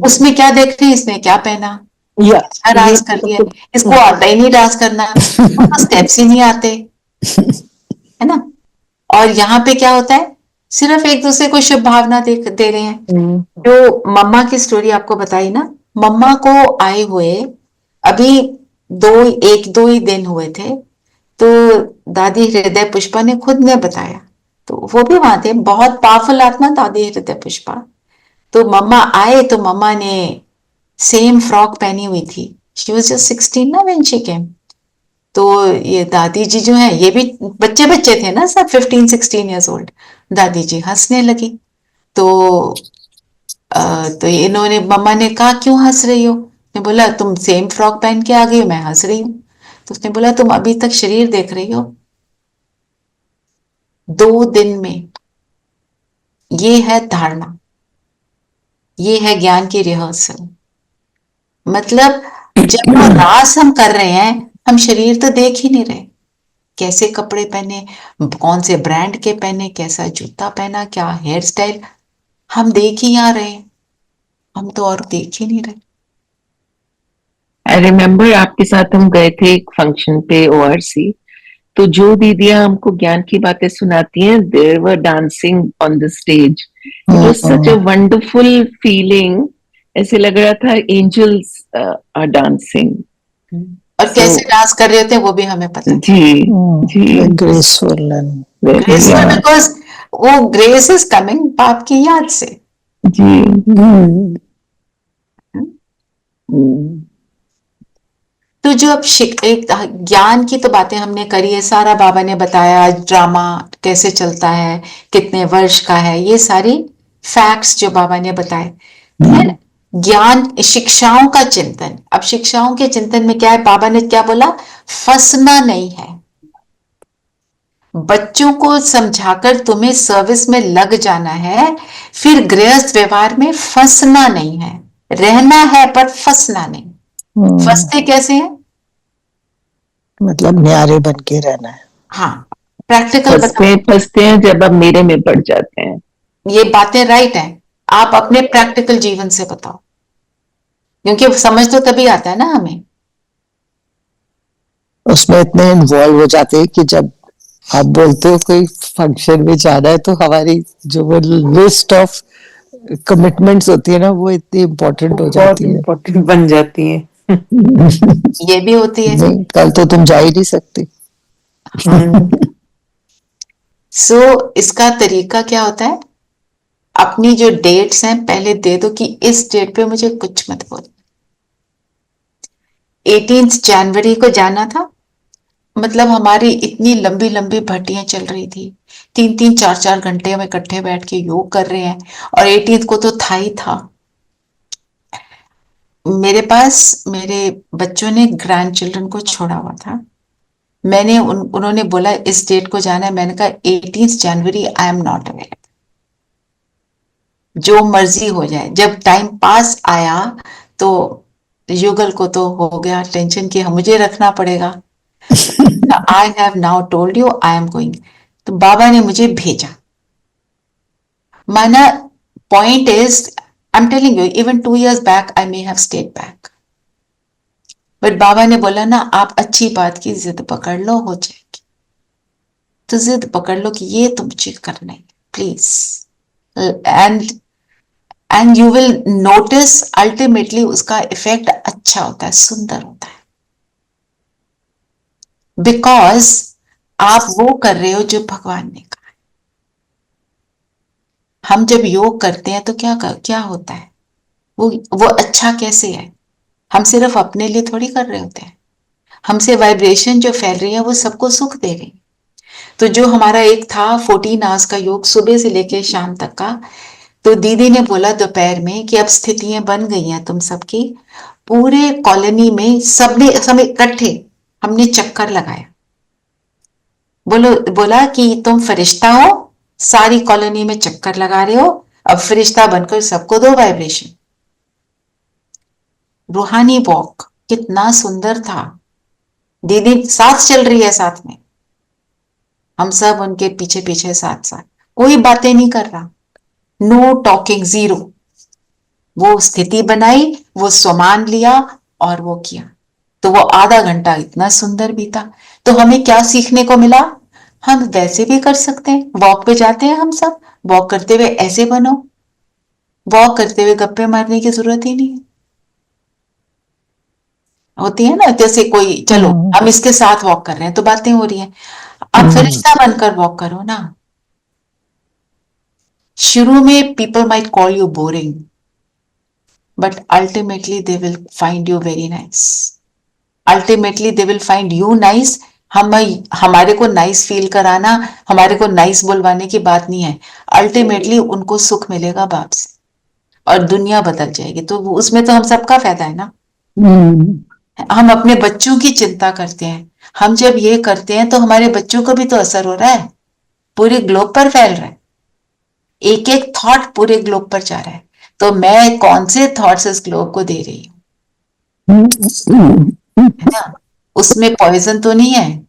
उसमें क्या देख रहे हैं, इसने क्या पहना, क्या रास कर लिया, इसको आता ही नहीं रास करना, उसको स्टेप्स ही नहीं आते, है ना। और यहाँ पे क्या होता है, सिर्फ एक दूसरे को शुभ भावना दे रहे हैं। जो मम्मा की स्टोरी आपको बताई ना, मम्मा को आए हुए अभी 1-2 ही दिन हुए थे, तो दादी हृदय पुष्पा ने खुद ने बताया, तो वो भी वहां थे, बहुत पावरफुल आत्मा दादी हृदय पुष्पा। तो मम्मा आए तो मम्मा ने सेम फ्रॉक पहनी हुई थी, शी वाज जस्ट 16 ना व्हेन शी केम। तो ये दादी जी जो है, ये भी बच्चे बच्चे थे ना सब, 15-16 ईयर्स ओल्ड। दादी जी हंसने लगी, तो तो इन्होंने, मम्मा ने कहा क्यों हंस रही हो? ने बोला तुम सेम फ्रॉक पहन के आ गई हो, मैं हंस रही हूँ। तो उसने बोला तुम अभी तक शरीर देख रही हो, 2 दिन में। ये है धारणा, ये है ज्ञान की रिहर्सल। मतलब जब वो रास हम कर रहे हैं, हम शरीर तो देख ही नहीं रहे, कैसे कपड़े पहने, कौन से ब्रांड के पहने, कैसा जूता पहना, क्या हेयर स्टाइल, हम देख ही आ रहे हैं, हम तो और देख ही नहीं रहे। आई रिमेम्बर आपके साथ हम गए थे एक फंक्शन पे ओआरसी, तो जो दीदियां हमको ज्ञान की बातें सुनाती हैं, they were dancing on the stage. It was such a wonderful feeling, ऐसे लग रहा था एंजल्स आर डांसिंग। और कैसे डांस कर रहे होते हैं वो भी हमें पता है। जी जी, ग्रेसफुल एंड ग्रेसफुल, बिकॉज वो ग्रेस इज कमिंग बाप की याद से। जी। तो जो अब एक ज्ञान की तो बातें हमने करी है, सारा बाबा ने बताया, ड्रामा कैसे चलता है, कितने वर्ष का है, ये सारी फैक्ट्स जो बाबा ने बताए। फिर ज्ञान, शिक्षाओं का चिंतन। अब शिक्षाओं के चिंतन में क्या है, बाबा ने क्या बोला, फंसना नहीं है। बच्चों को समझाकर तुम्हें सर्विस में लग जाना है, फिर गृहस्थ व्यवहार में फंसना नहीं है, रहना है पर फंसना नहीं। फंसते कैसे हैं? मतलब न्यारे बन के रहना है। हाँ, प्रैक्टिकल फंसते हैं जब अब मेरे में पड़ जाते हैं। ये बातें राइट हैं, आप अपने प्रैक्टिकल जीवन से बताओ, क्योंकि समझ तो तभी आता है ना हमें। उसमें इतने इन्वॉल्व हो जाते हैं कि जब आप बोलते हो कोई फंक्शन में जाना है, तो हमारी जो वो लिस्ट ऑफ कमिटमेंट्स होती है ना, वो इतनी इम्पोर्टेंट हो जाती है, इम्पोर्टेंट बन जाती है। ये भी होती है। नहीं, कल तो तुम जा ही नहीं सकते। सो इसका तरीका क्या होता है, अपनी जो डेट्स हैं पहले दे दो कि इस डेट पे मुझे कुछ मत बोल। 18 जनवरी को जाना था, मतलब हमारी इतनी लंबी लंबी भट्टियां चल रही थी, 3-3 4-4 घंटे हम इकट्ठे बैठ के योग कर रहे हैं, और 18 को तो था ही था। मेरे पास मेरे बच्चों ने ग्रैंड चिल्ड्रन को छोड़ा हुआ था, मैंने उन्होंने बोला इस डेट को जाना है, मैंने कहा 18 जनवरी आई एम नॉट अवेलेबल, जो मर्जी हो जाए। जब टाइम पास आया तो युगल को तो हो गया टेंशन कि मुझे रखना पड़ेगा। I have now told you I am going. तो बाबा ने मुझे भेजा। माना point is, I am telling you, even 2 years back I may have stayed back, but बाबा ने बोला ना, आप अच्छी बात की जिद पकड़ लो, हो जाएगी। तो जिद पकड़ लो कि ये तो मुझे करना है, please, and you will notice ultimately उसका इफेक्ट अच्छा होता है, सुंदर होता है। बिकॉज आप वो कर रहे हो जो भगवान ने कहा। हम जब योग करते हैं तो क्या होता है, वो अच्छा कैसे है? हम सिर्फ अपने लिए थोड़ी कर रहे होते हैं, हमसे वाइब्रेशन जो फैल रही है वो सबको सुख दे रही है। तो जो हमारा एक था 14 आवर्स का योग सुबह से लेकर शाम तक का, तो दीदी ने बोला दोपहर में कि अब स्थितियां बन गई हैं तुम सबकी, पूरे कॉलोनी में सबने सब इकट्ठे हमने चक्कर लगाया। बोला कि तुम फरिश्ता हो, सारी कॉलोनी में चक्कर लगा रहे हो, अब फरिश्ता बनकर सबको दो वाइब्रेशन। रूहानी वॉक कितना सुंदर था। दीदी साथ चल रही है, साथ में हम सब उनके पीछे पीछे साथ साथ, कोई बातें नहीं कर रहा, नो टॉकिंग, जीरो। वो स्थिति बनाई, वो सामान लिया और वो किया। तो वो आधा घंटा इतना सुंदर बीता। तो हमें क्या सीखने को मिला? हम वैसे भी कर सकते हैं। वॉक पे जाते हैं हम सब, वॉक करते हुए ऐसे बनो, वॉक करते हुए गप्पे मारने की जरूरत ही नहीं है। होती है ना, जैसे कोई, चलो हम इसके साथ वॉक कर रहे हैं तो बातें हो रही हैं, आप फरिश्ता बनकर वॉक करो ना। शुरू में people might call you boring, but ultimately they will find you very nice. Ultimately they will find you nice. हमारे को नाइस फील कराना, हमारे को नाइस बुलवाने की बात नहीं है। अल्टीमेटली उनको सुख मिलेगा बाप से और दुनिया बदल जाएगी। तो उसमें तो हम सबका फायदा है ना। हम अपने बच्चों की चिंता करते हैं, हम जब ये करते हैं तो हमारे बच्चों को भी तो असर हो रहा है, पूरे ग्लोब पर फैल रहा है, एक एक थॉट पूरे ग्लोब पर जा रहा है। तो मैं कौन से थॉट्स इस ग्लोब को दे रही हूँ, है ना? उसमें पॉइजन तो नहीं है,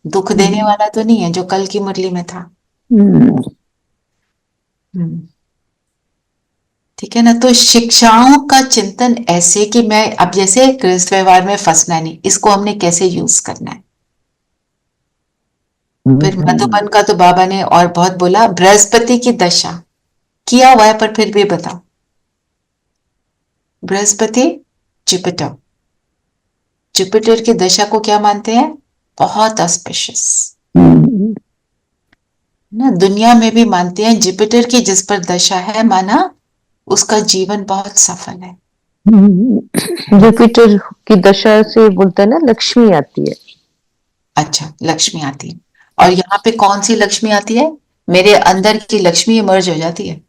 दुख देने वाला तो नहीं है जो कल की मुरली में था। ठीक है ना? तो शिक्षाओं का चिंतन ऐसे कि मैं अब जैसे गृहस्थ व्यवहार में फंसना नहीं, इसको हमने कैसे यूज करना है। फिर मधुबन का तो बाबा ने और बहुत बोला, बृहस्पति की दशा किया हुआ है, पर फिर भी बताओ, बृहस्पति जुपिटर, जुपिटर की दशा को क्या मानते हैं? बहुत ऑस्पिशियस ना। दुनिया में भी मानते हैं जुपिटर की जिस पर दशा है, माना उसका जीवन बहुत सफल है। जुपिटर की दशा से बोलते हैं ना, लक्ष्मी आती है। अच्छा, लक्ष्मी आती है। और यहाँ पे कौन सी लक्ष्मी आती है? मेरे अंदर की लक्ष्मी इमर्ज हो जाती है,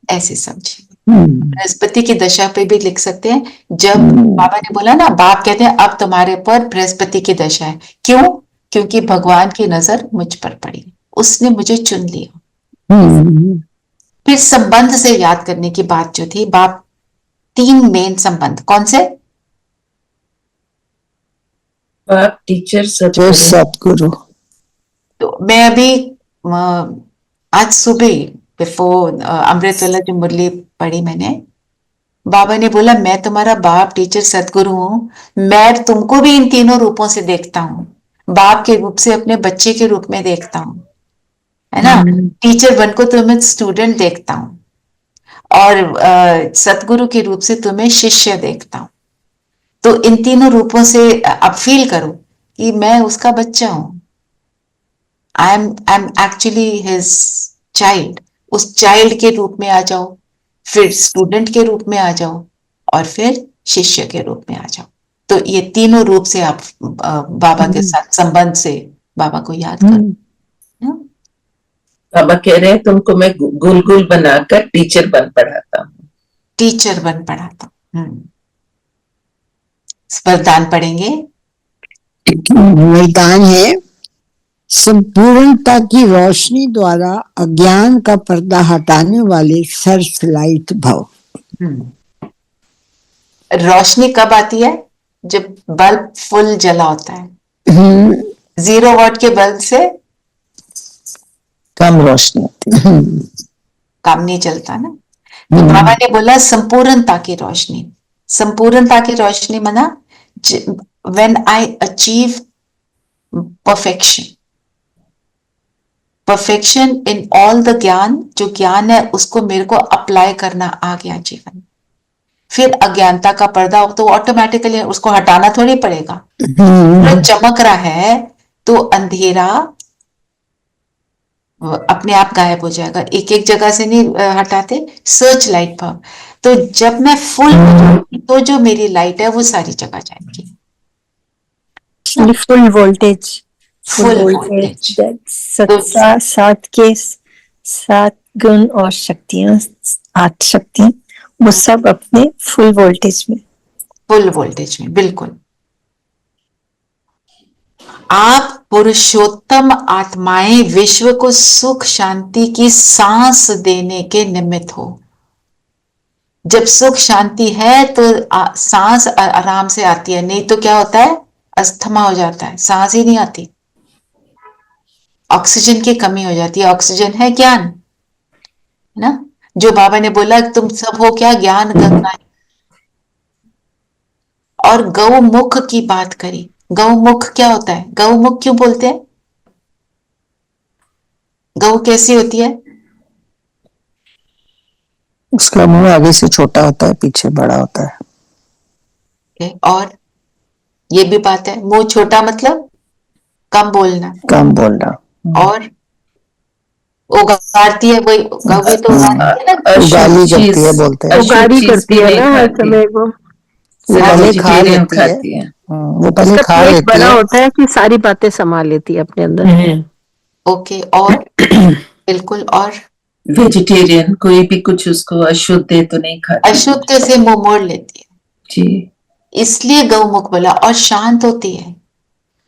ऐसे समझिए। बृहस्पति की दशा पे भी लिख सकते हैं। जब बाबा ने बोला ना, बाप कहते हैं अब तुम्हारे पर बृहस्पति की दशा है। क्यों? क्योंकि भगवान की नजर मुझ पर पड़ी, उसने मुझे चुन लिया। फिर संबंध से याद करने की बात जो थी, बाप 3 मेन संबंध कौन से? बाप, टीचर, सतगुरु। तो मैं अभी आज सुबह बिफोर अमृत वाला जो मुरली पढ़ी मैंने, बाबा ने बोला मैं तुम्हारा बाप, टीचर, सतगुरु हूं। मैं तुमको भी इन तीनों रूपों से देखता हूं। बाप के रूप से अपने बच्चे के रूप में देखता हूं, है ना? टीचर बन को तुम्हें स्टूडेंट देखता हूं, और सतगुरु के रूप से तुम्हें शिष्य देखता हूं। तो इन तीनों रूपों से अब फील करो कि मैं उसका बच्चा हूं। I am actually his child. उस चाइल्ड के रूप में आ जाओ, फिर स्टूडेंट के रूप में आ जाओ, और फिर शिष्य के रूप में आ जाओ। तो ये तीनों रूप से आप बाबा के साथ संबंध से बाबा को याद करो। बाबा कह रहे हैं तुमको मैं गुल गुल बनाकर टीचर बन पढ़ाता हूँ। टीचर बन पढ़ाता हूँ। वरदान पढ़ेंगे। वरदान है, संपूर्णता की रोशनी द्वारा अज्ञान का पर्दा हटाने वाले सर्च लाइट भव। रोशनी कब आती है? जब बल्ब फुल जला होता है। 0 वाट के बल्ब से कम रोशनी आती है, काम नहीं चलता ना। तो बाबा ने बोला संपूर्णता की रोशनी। संपूर्णता की रोशनी माना when I achieve perfection, perfection in all the ज्ञान, जो ज्ञान है उसको मेरे को अप्लाई करना आ गया जीवन। फिर अज्ञानता का पर्दा हो तो ऑटोमेटिकली उसको हटाना थोड़ी पड़ेगा। सूरज चमक रहा है तो अंधेरा अपने आप गायब हो जाएगा, एक एक जगह से नहीं हटाते, सर्च लाइट पर। तो जब मैं फुल तो जो मेरी लाइट है वो सारी जगह जाएगी। Full voltage, full voltage. सत्ता, सात के सात गुण और शक्तियां, 8 शक्ति, वो सब अपने फुल वोल्टेज में। फुल वोल्टेज में, बिल्कुल। आप पुरुषोत्तम आत्माएं विश्व को सुख शांति की सांस देने के निमित्त हो। जब सुख शांति है तो सांस आराम से आती है, नहीं तो क्या होता है, अस्थमा हो जाता है, सांस ही नहीं आती, ऑक्सीजन की कमी हो जाती है। ऑक्सीजन है ज्ञान, है ना, जो बाबा ने बोला तुम सब हो क्या, ज्ञान गंगा। और गौमुख की बात करी। गौमुख क्या होता है, गौमुख क्यों बोलते हैं, गौ कैसी होती है? उसका मुंह आगे से छोटा होता है, पीछे बड़ा होता है। और ये भी बात है, मुंह छोटा मतलब कम बोलना, कम बोलना। और उगाड़ती है, वही गौ भी तो उगाड़ती है ना, उगाली करती है, बोलते हैं उगाड़ी करती है ना हर समय वो पहले खा लेती है। खाती है। वो पहले उसका खा पेट लेती बड़ा है। होता है कि सारी बातें संभाल लेती है अपने अंदर। ओके, और बिल्कुल। और वेजिटेरियन, कोई भी कुछ उसको अशुद्ध दे तो नहीं खाती। अशुद्ध से मुंह मोड़ लेती है, जी, इसलिए गौमुख बोला। और शांत होती है,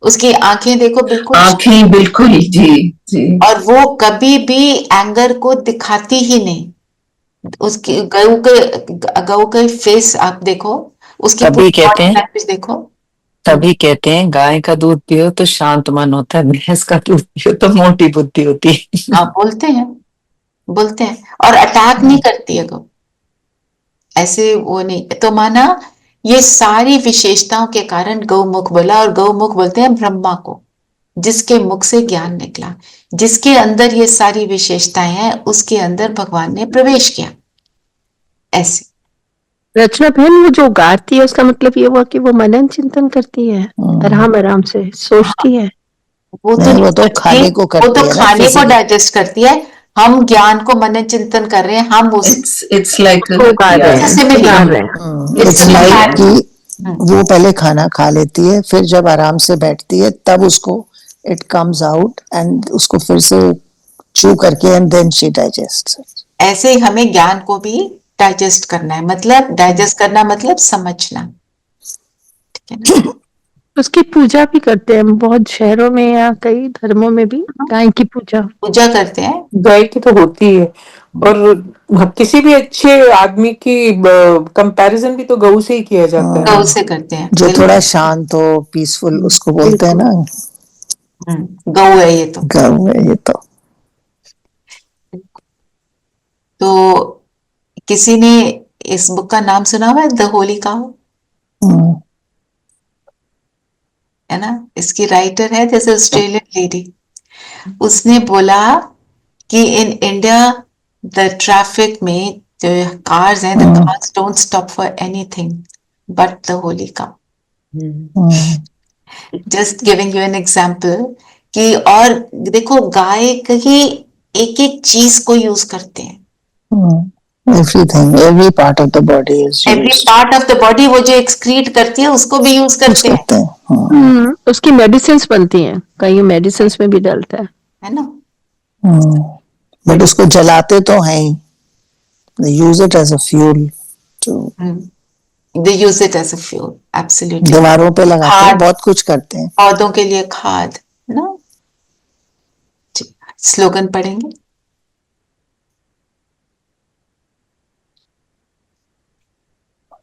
उसकी आंखें देखो बिल्कुल, आंखें बिल्कुल, जी जी। और वो कभी भी एंगर को दिखाती ही नहीं। उसकी गऊ के फेस आप देखो, उसकी तभी पूरी कहते बॉडी हैं, लैंग्वेज देखो। तभी कहते हैं गाय का दूध पियो तो शांत मन होता है, भैंस का दूध पियो तो मोटी बुद्धि होती है। हाँ, बोलते हैं, बोलते हैं। और अटैक नहीं करती है गौ, ऐसे वो नहीं। तो माना ये सारी विशेषताओं के कारण गौमुख बोला। और गौमुख बोलते हैं ब्रह्मा को, जिसके मुख से ज्ञान निकला, जिसके अंदर ये सारी विशेषताएं हैं, उसके अंदर भगवान ने प्रवेश किया। ऐसे रचना बहन, वो जो गाती है उसका मतलब ये हुआ कि वो मनन चिंतन करती है, आराम आराम से सोचती है। वो तो नहीं, वो तो करती, खाने को वो करती तो है ना, खाने को physically। डाइजेस्ट करती है। हम ज्ञान को मनन चिंतन कर रहे हैं, हम उस इट्स लाइक वो गा रहे हैं, Similarly, गा रहे हैं। it's it's like similar। कि वो पहले खाना खा लेती है, फिर जब आराम से बैठती है तब उसको इट कम्स आउट एंड उसको फिर से चू करके एंड देन शी डाइजेस्ट। ऐसे ही हमें ज्ञान को भी डाइजेस्ट करना है, मतलब डाइजेस्ट करना मतलब समझना, ठीक है ना। उसकी पूजा भी करते हैं बहुत शहरों में या कई धर्मों में भी, गाय की पूजा। पूजा करते हैं, गाय की तो होती है, और किसी भी अच्छे आदमी की कंपैरिजन भी तो गऊ से ही किया जाता है। गौ से करते हैं, जो थोड़ा शांत हो, पीसफुल, उसको बोलते हैं ना गौ है ये तो। गौ है ये तो। तो किसी ने इस बुक का नाम सुना हुआ है, द होली काउ, है ना। इसकी राइटर है जैसे ऑस्ट्रेलियन लेडी, उसने बोला कि इन इंडिया द ट्रैफिक में जो कार्स हैं, the cars don't stop for anything but the Holi cow. Just giving you an example कि, और देखो गाय की एक एक चीज को यूज करते हैं, Everything, every part of the body is every used। Part of the body, वो जो एक्सक्रीट करती है उसको भी यूज करते हैं, करते हैं। उसकी मेडिसिन बनती हैं, कई मेडिसिन में भी डलता है ना। बट उसको जलाते तो हैं ही। They use it as a fuel to they use it as a fuel, absolutely. दीवारों पे लगाते हैं, खाद, बहुत कुछ करते हैं। पौधों के लिए खाद, है ना। स्लोगन पढ़ेंगे।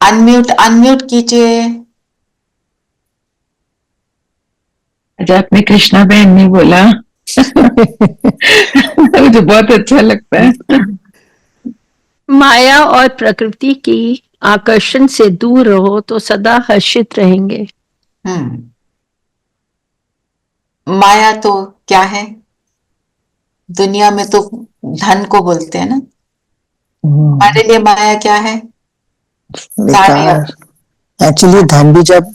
अनम्यूट अनम्यूट कीजिए। अच्छा, आपने कृष्णा बहन ने बोला मुझे बहुत अच्छा लगता है। माया और प्रकृति की आकर्षण से दूर रहो तो सदा हर्षित रहेंगे। माया तो क्या है, दुनिया में तो धन को बोलते हैं ना। हमारे लिए माया क्या है, बेकार। एक्चुअली धन भी जब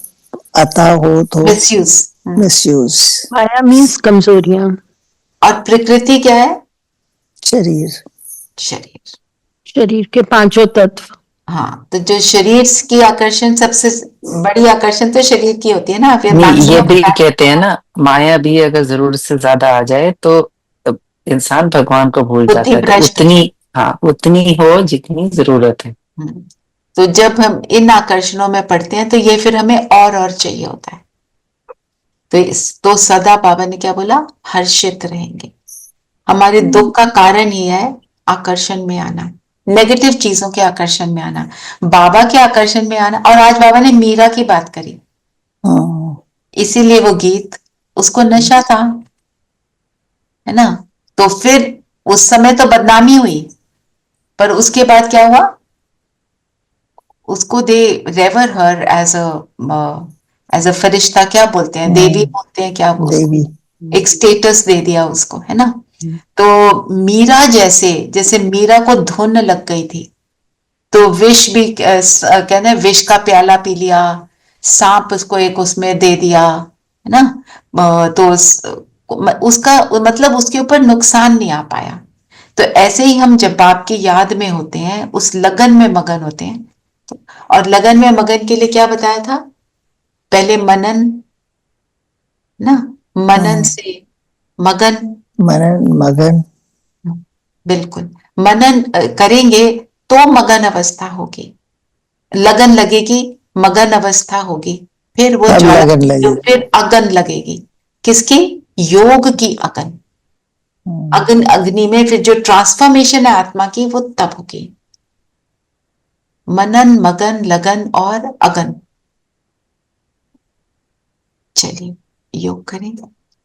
आता हो तो मिसयूज। मिसयूज। माया मीन्स कमजोरियां। और प्रकृति क्या है? शरीर। शरीर। शरीर के पांचों तत्व। हाँ, तो जो शरीर की आकर्षण, सबसे बड़ी आकर्षण तो शरीर की होती है ना, फिर नहीं, ये मैक्सिमम भी कहते हैं ना, माया भी अगर जरूरत से ज्यादा आ जाए तो इंसान भगवान को भूल बुद्धि जाता है। तो भ्रष्ट। उतनी, हाँ, उतनी हो जितनी जरूरत है। हम्म। तो जब हम इन आकर्षणों में पड़ते हैं तो ये फिर हमें और चाहिए होता है। तो सदा बाबा ने क्या बोला? हर्षित रहेंगे। हमारे दुख का कारण ही है आकर्षण में आना, नेगेटिव चीजों के आकर्षण में आना, बाबा के आकर्षण में आना। और आज बाबा ने मीरा की बात करी, इसीलिए वो गीत, उसको नशा था, है ना। तो फिर उस समय तो बदनामी हुई, पर उसके बाद क्या हुआ? उसको दे रेवर हर एज अ फरिश्ता, क्या बोलते हैं, देवी बोलते हैं क्या उसको? देवी। एक स्टेटस दे दिया उसको, है ना। तो मीरा जैसे मीरा को धुन लग गई थी, तो विष भी कहते हैं, विष का प्याला पी लिया, सांप उसको एक उसमें दे दिया, है ना। तो उसका मतलब उसके ऊपर नुकसान नहीं आ पाया। तो ऐसे ही हम जब बाप की याद में होते हैं, उस लगन में मगन होते हैं, और लगन में मगन के लिए क्या बताया था? पहले मनन ना, मनन से मगन। मनन मगन। बिल्कुल, मनन करेंगे तो मगन अवस्था होगी, लगन लगेगी, मगन अवस्था होगी, फिर वो तब ज्वाला, लगन लगेगी। फिर अगन लगेगी। किसकी? योग की अगन। अग्नि, अग्नि में फिर जो ट्रांसफॉर्मेशन है आत्मा की, वो तब होगी। मनन, मगन, लगन और अगन। चलिए योग करें।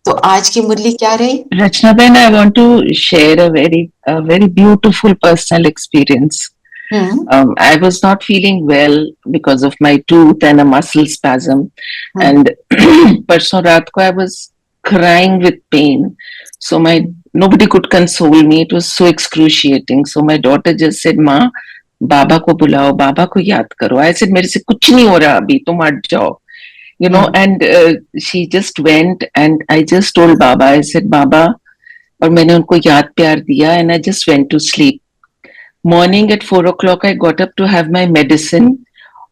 तो आज की मुरली क्या रही? Rachna Ben, I want to share a very beautiful personal experience. I was not feeling well because of my tooth and a muscle spasm, and परसों रात को I was crying with pain. So nobody could console me. It was so excruciating. So my daughter just said, "माँ, बाबा को बुलाओ, बाबा को याद करो." I said, मेरे से कुछ नहीं हो रहा अभी, तुम हट जाओ. And she just went and I just told Baba, I said, Baba, और मैंने उनको याद प्यार दिया, and I just went to sleep. Morning at 4 o'clock I got up to have my medicine,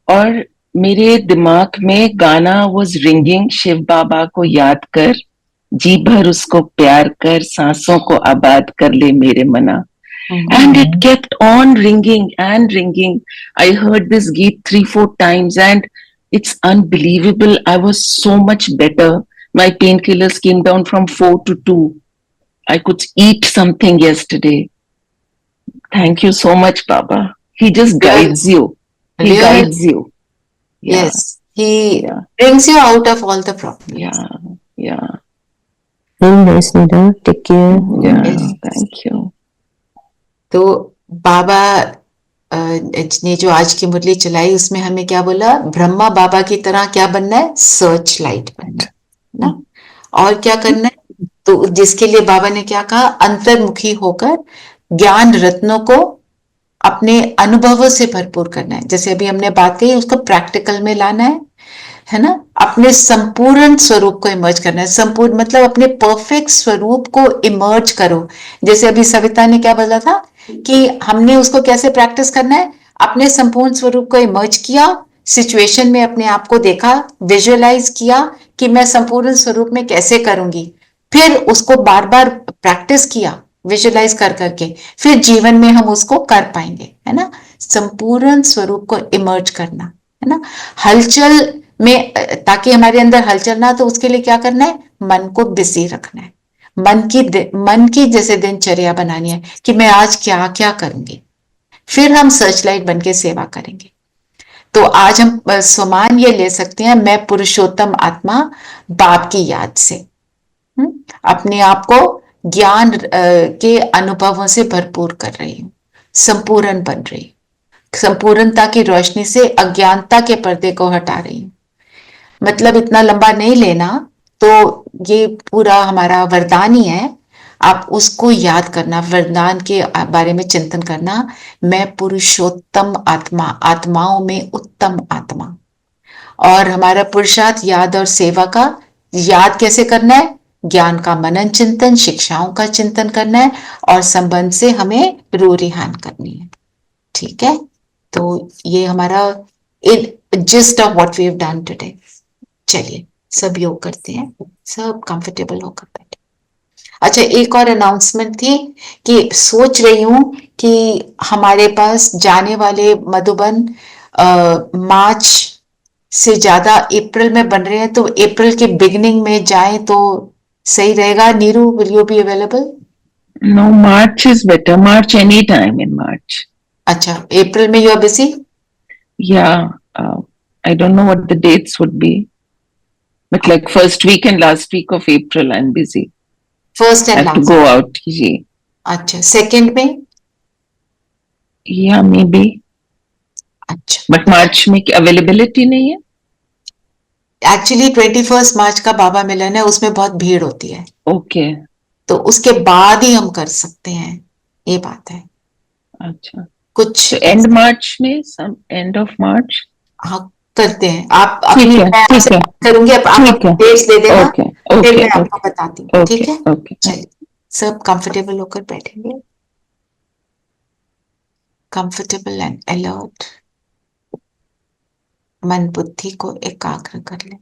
और मेरे दिमाग में गाना was ringing, शिव बाबा को याद कर, जी भर उसको प्यार कर, सांसों को आबाद कर ले मेरे मना. And it kept on ringing and ringing. I heard this Geet 3-4 times and it's unbelievable. I was so much better. My painkillers came down from 4 to 2. I could eat something yesterday. Thank you so much, Baba. He just guides you. He guides you. Yeah. Yes, he brings you out of all the problems. Yeah. Very nice, Nida. Take care. Yeah. Yes. Thank you. तो बाबा ने जो आज की मुरली चलाई, उसमें हमें क्या बोला? ब्रह्मा बाबा की तरह क्या बनना है? सर्च लाइट बनना है ना। और क्या करना है? तो जिसके लिए बाबा ने क्या कहा? अंतर्मुखी होकर ज्ञान रत्नों को अपने अनुभवों से भरपूर करना है। जैसे अभी हमने बात कही, उसको प्रैक्टिकल में लाना है ना। अपने संपूर्ण स्वरूप को इमर्ज करना है। संपूर्ण मतलब अपने परफेक्ट स्वरूप को इमर्ज करो। जैसे अभी सविता ने क्या बोला था कि हमने उसको कैसे प्रैक्टिस करना है? अपने संपूर्ण स्वरूप को इमर्ज किया, सिचुएशन में अपने आप को देखा, विजुअलाइज किया कि मैं संपूर्ण स्वरूप में कैसे करूंगी, फिर उसको बार बार प्रैक्टिस किया विजुअलाइज कर करके, फिर जीवन में हम उसको कर पाएंगे, है ना। संपूर्ण स्वरूप को इमर्ज करना, है ना। हलचल में, ताकि हमारे अंदर हलचल ना, तो उसके लिए क्या करना है? मन को बिजी रखना है। मन की जैसे दिनचर्या बनानी है कि मैं आज क्या क्या करूंगी, फिर हम सर्च लाइट बन के सेवा करेंगे। तो आज हम स्वमान ये ले सकते हैं, मैं पुरुषोत्तम आत्मा बाप की याद से अपने आप को ज्ञान के अनुभवों से भरपूर कर रही हूँ, संपूर्ण बन रही हूँ, संपूर्णता की रोशनी से अज्ञानता के पर्दे को हटा रही हूँ। मतलब इतना लंबा नहीं लेना, तो ये पूरा हमारा वरदान ही है। आप उसको याद करना, वरदान के बारे में चिंतन करना। मैं पुरुषोत्तम आत्मा, आत्माओं में उत्तम आत्मा। और हमारा पुरुषार्थ याद और सेवा का, याद कैसे करना है? ज्ञान का मनन चिंतन, शिक्षाओं का चिंतन करना है, और संबंध से हमें रो रिहान करनी है। ठीक है, तो ये हमारा gist of what we have done today. चलिए सब योग करते हैं, सब कंफर्टेबल होकर बैठे। अच्छा, एक और अनाउंसमेंट थी कि सोच रही हूं कि हमारे पास जाने वाले मधुबन मार्च से ज्यादा अप्रैल में बन रहे हैं, तो अप्रैल के बिगिनिंग में जाएं तो सही रहेगा। Neeru, will you be available? No, March is better. March any time in March. अच्छा, अप्रैल में you are busy? Yeah, I don't know what the dates would be, but like first week and last week of April, I'm busy. First I and have to last? go out. Yeah, अच्छा, second में? yeah, maybe. अच्छा, But March में availability नहीं है. Actually 21 मार्च का बाबा मिलन है, उसमें बहुत भीड़ होती है, Okay. तो उसके बाद ही हम कर सकते हैं, ये बात है। अच्छा. कुछ So end March में, some end of March. हाँ, करते हैं। आप ठीक अपनी, है, मैं ठीक आपसे है, बात करूंगी, आप ठीक है. डेट्स दे देना, Okay, फिर okay, मैं आपको okay, बताती हूँ। ठीक okay, है, okay. चलिए सब कंफर्टेबल होकर बैठेंगे, कंफर्टेबल एंड अलर्ट, मन बुद्धि को एकाग्र कर ले।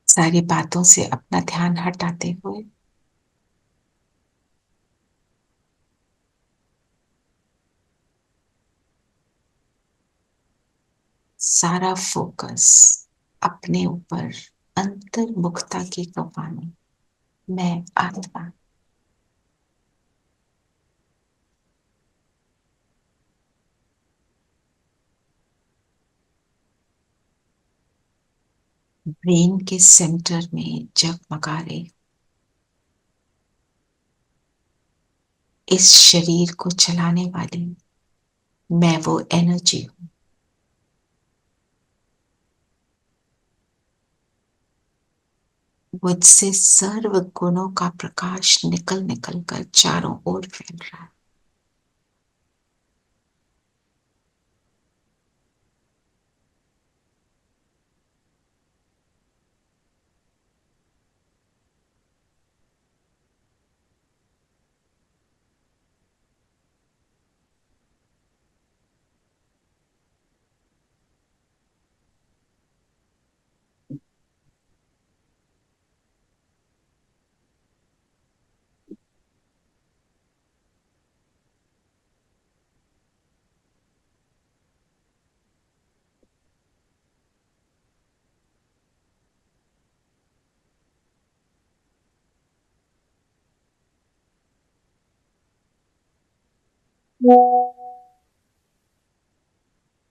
सारी बातों से अपना ध्यान हटाते हुए सारा फोकस अपने ऊपर, अंतर्मुखता की कहानी। मैं आत्मा, ब्रेन के सेंटर में जगमगा रही, इस शरीर को चलाने वाली मैं वो एनर्जी हूं। मुझसे सर्व गुणों का प्रकाश निकल निकल कर चारों ओर फैल रहा है।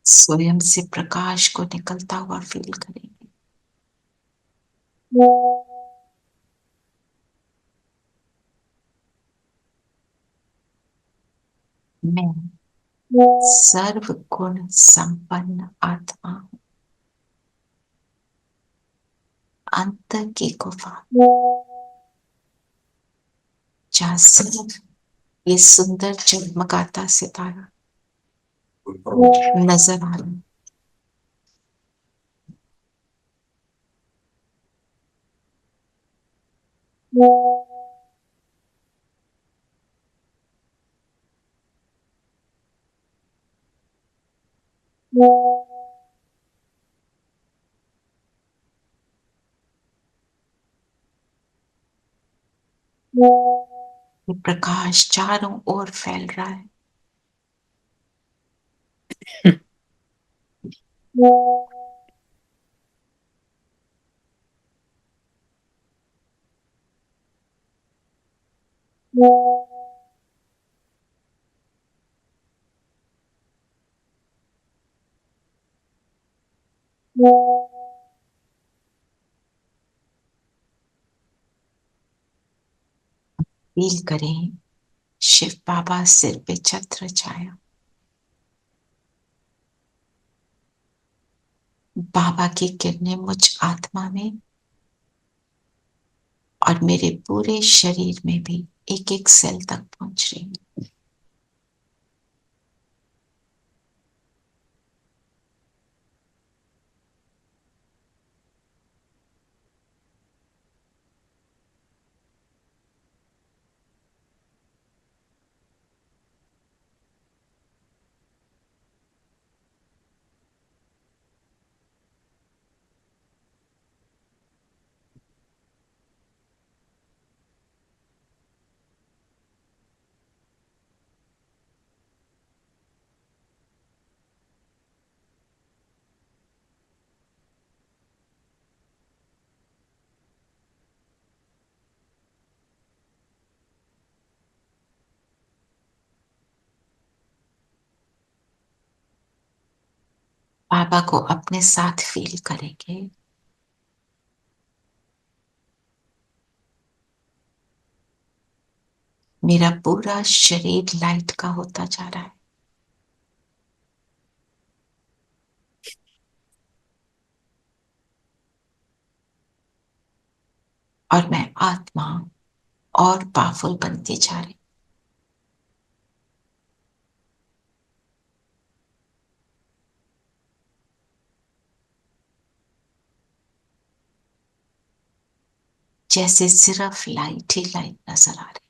स्वयं से प्रकाश को निकलता हुआ फील करेंगे। मैं सर्व गुण संपन्न आत्मा हूं। अंतर की गुफा, जहां सिर्फ ये सुंदर जगमगाता सितारा नजर आ रहा है। ये प्रकाश चारों ओर फैल रहा है। फील करें शिव बाबा सिर पे छत्र छाया। बाबा की किरणें मुझ आत्मा में और मेरे पूरे शरीर में भी एक एक सेल तक पहुंच रही है। बाबा को अपने साथ फील करेंगे। मेरा पूरा शरीर लाइट का होता जा रहा है। और मैं आत्मा और पावरफुल बनती जा रही। जैसे सिर्फ लाइट ही लाइट नजर आ रही।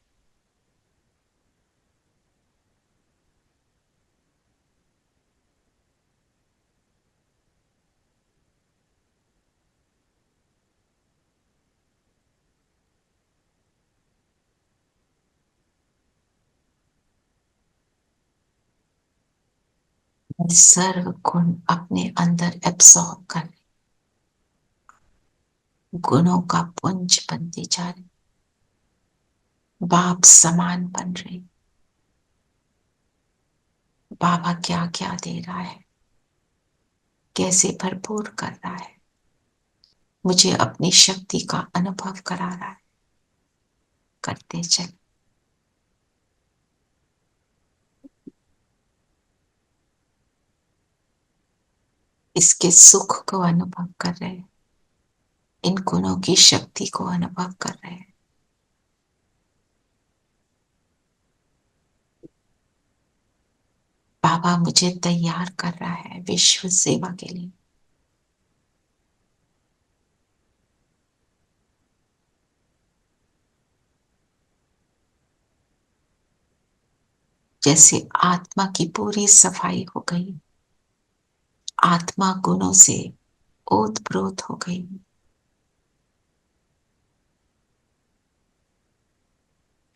सर्व गुण अपने अंदर एब्सॉर्ब कर रही। गुणों का पुंज बनती जा रही। बाप समान बन रही। बाबा क्या क्या दे रहा है, कैसे भरपूर कर रहा है, मुझे अपनी शक्ति का अनुभव करा रहा है। करते चल। इसके सुख को अनुभव कर रहे हैं। इन गुणों की शक्ति को अनुभव कर रहे हैं। बाबा मुझे तैयार कर रहा है विश्व सेवा के लिए। जैसे आत्मा की पूरी सफाई हो गई, आत्मा गुणों से ओतप्रोत हो गई।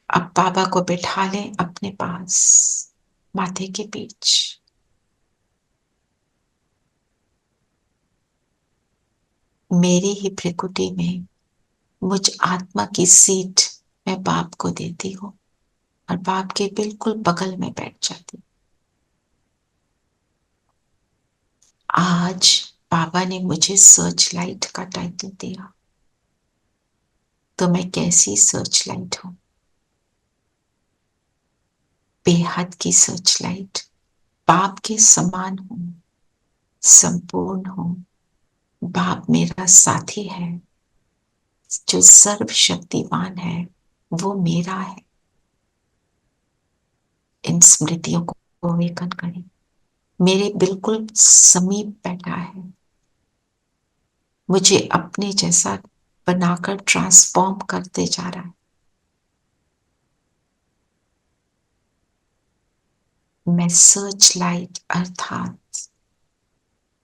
अब बाबा को बिठा लें अपने पास, माथे के बीच। मेरी ही भ्रिकुटी में मुझ आत्मा की सीट मैं बाप को देती हूँ और बाप के बिल्कुल बगल में बैठ जाती। आज बाबा ने मुझे सर्च लाइट का टाइटल दिया, तो मैं कैसी सर्च लाइट हूं? बेहद की सर्च लाइट। बाप के समान हूं, संपूर्ण हूं। बाप मेरा साथी है, जो सर्वशक्तिमान है, वो मेरा है। इन स्मृतियों को अवेकन करें। मेरे बिल्कुल समीप बैठा है, मुझे अपने जैसा बनाकर ट्रांसफॉर्म करते जा रहा है। मैं सर्च लाइट अर्थात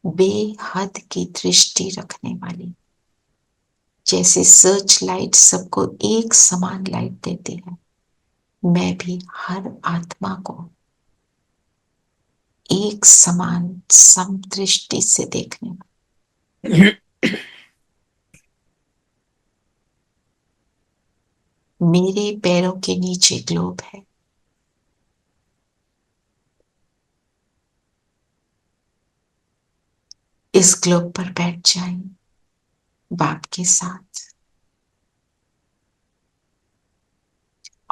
बेहद की दृष्टि रखने वाली, जैसे सर्च लाइट सबको एक समान लाइट देती है, मैं भी हर आत्मा को एक समान समदृष्टि से देखने वाली। मेरे पैरों के नीचे ग्लोब है। इस ग्लोब पर बैठ जाएं बाप के साथ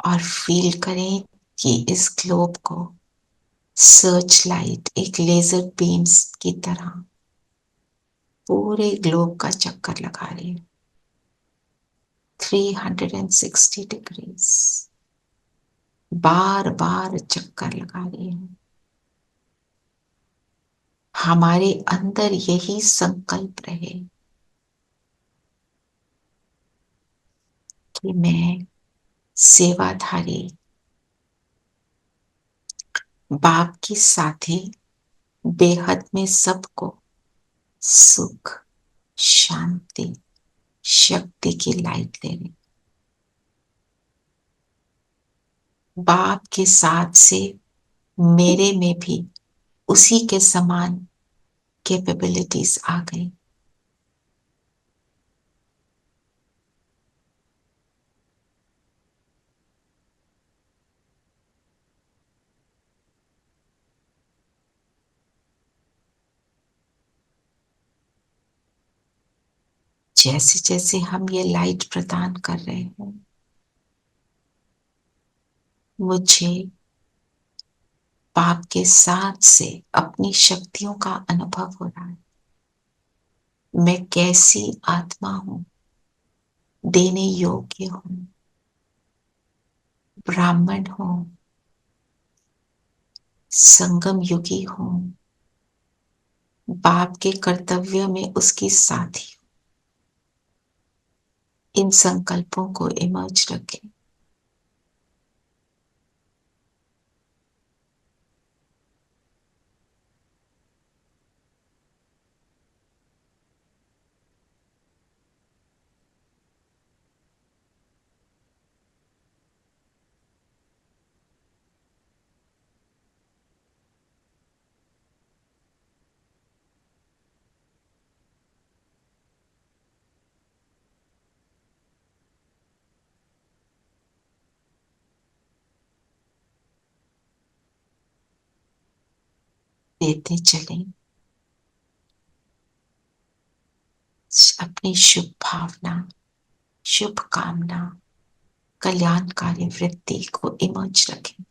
और फील करें कि इस ग्लोब को सर्च लाइट एक लेजर बीम्स की तरह पूरे ग्लोब का चक्कर लगा रही है, 360 डिग्रीज बार बार चक्कर लगा रही है। हमारे अंदर यही संकल्प रहे कि मैं सेवाधारी बाप की साथी बेहद में सबको सुख, शांति, शक्ति की लाइट दे रही। बाप के साथ से मेरे में भी उसी के समान कैपेबिलिटीज आ गई। जैसे जैसे हम ये लाइट प्रदान कर रहे हैं, मुझे बाप के साथ से अपनी शक्तियों का अनुभव हो रहा है। मैं कैसी आत्मा हूं, देने योग्य हूं, ब्राह्मण हूं, संगम युगी हूं, बाप के कर्तव्य में उसकी साथी हूं। इन संकल्पों को इमर्ज रखें। देते चलें अपनी शुभ भावना, शुभ कामना, कल्याणकारी वृत्ति को इमर्ज रखें।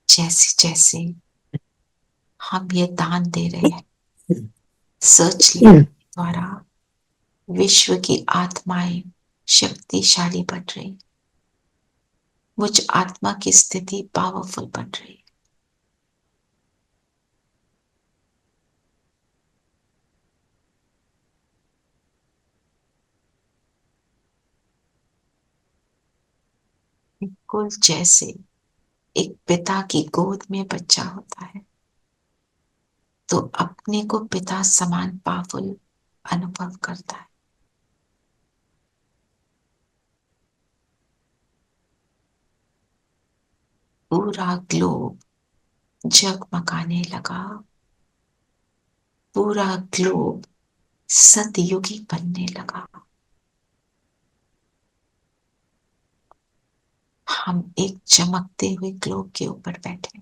जैसे जैसे हम ये दान दे रहे हैं, सर्च लाइट द्वारा विश्व की आत्माएं शक्तिशाली बढ़ रही, मुझ आत्मा की स्थिति पावरफुल बढ़ रही। बिल्कुल जैसे एक पिता की गोद में बच्चा होता है तो अपने को पिता समान पावरफुल अनुभव करता है। पूरा ग्लोब जगमगाने लगा, पूरा ग्लोब सतयुगी बनने लगा। हम एक चमकते हुए ग्लोब के ऊपर बैठे।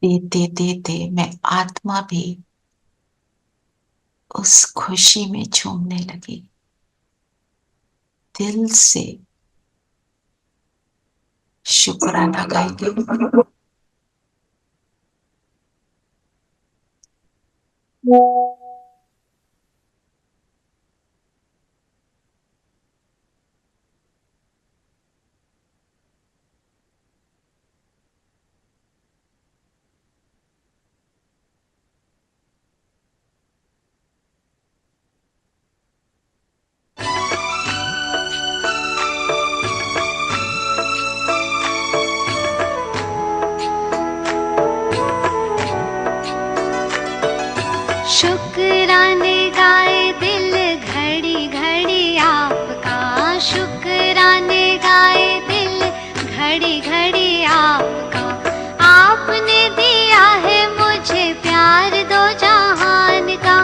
देते देते मैं आत्मा भी उस खुशी में झूमने लगी। दिल से शुक्राना गाएंगे। शुक्राने गाए दिल घड़ी घड़ी आपका, शुक्राने गाए दिल घड़ी घड़ी आपका। आपने दिया है मुझे प्यार दो जहान का,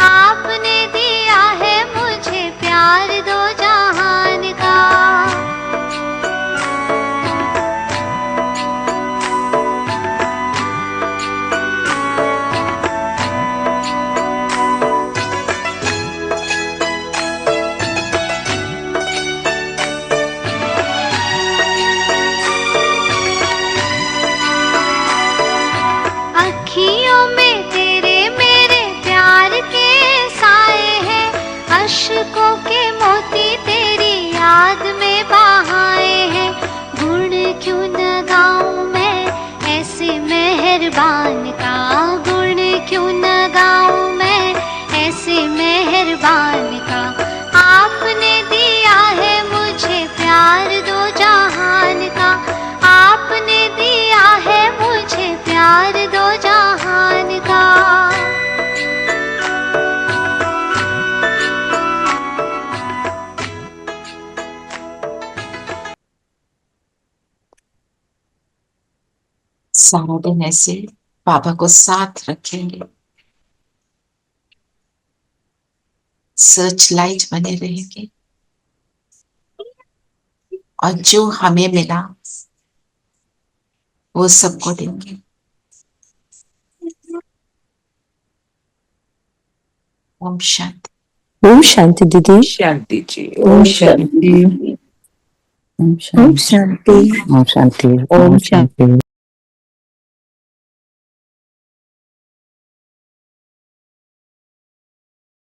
आपने दिया है मुझे प्यार दो जहान का। अखियों में तेरे मेरे प्यार के साए हैं, अश्कों के मोती तेरी याद में बहाए हैं। गुण क्यों न गाऊं मैं ऐसे मेहरबान का, गुण क्यों न गाऊं मैं ऐसे मेहरबान का। आपने दिया है मुझे प्यार दो जहान का, आपने दिया है मुझे प्यार दो जहान का। सारा दिन ऐसे बाबा को साथ रखेंगे, सर्च लाइट बने रहेंगे, और जो हमें मिला वो सबको देंगे। ओम शांति। ओम शांति दीदी। शांति जी। ओम शांति। ओम ओम शांति। शांति। ओम शांति। ओम शांति।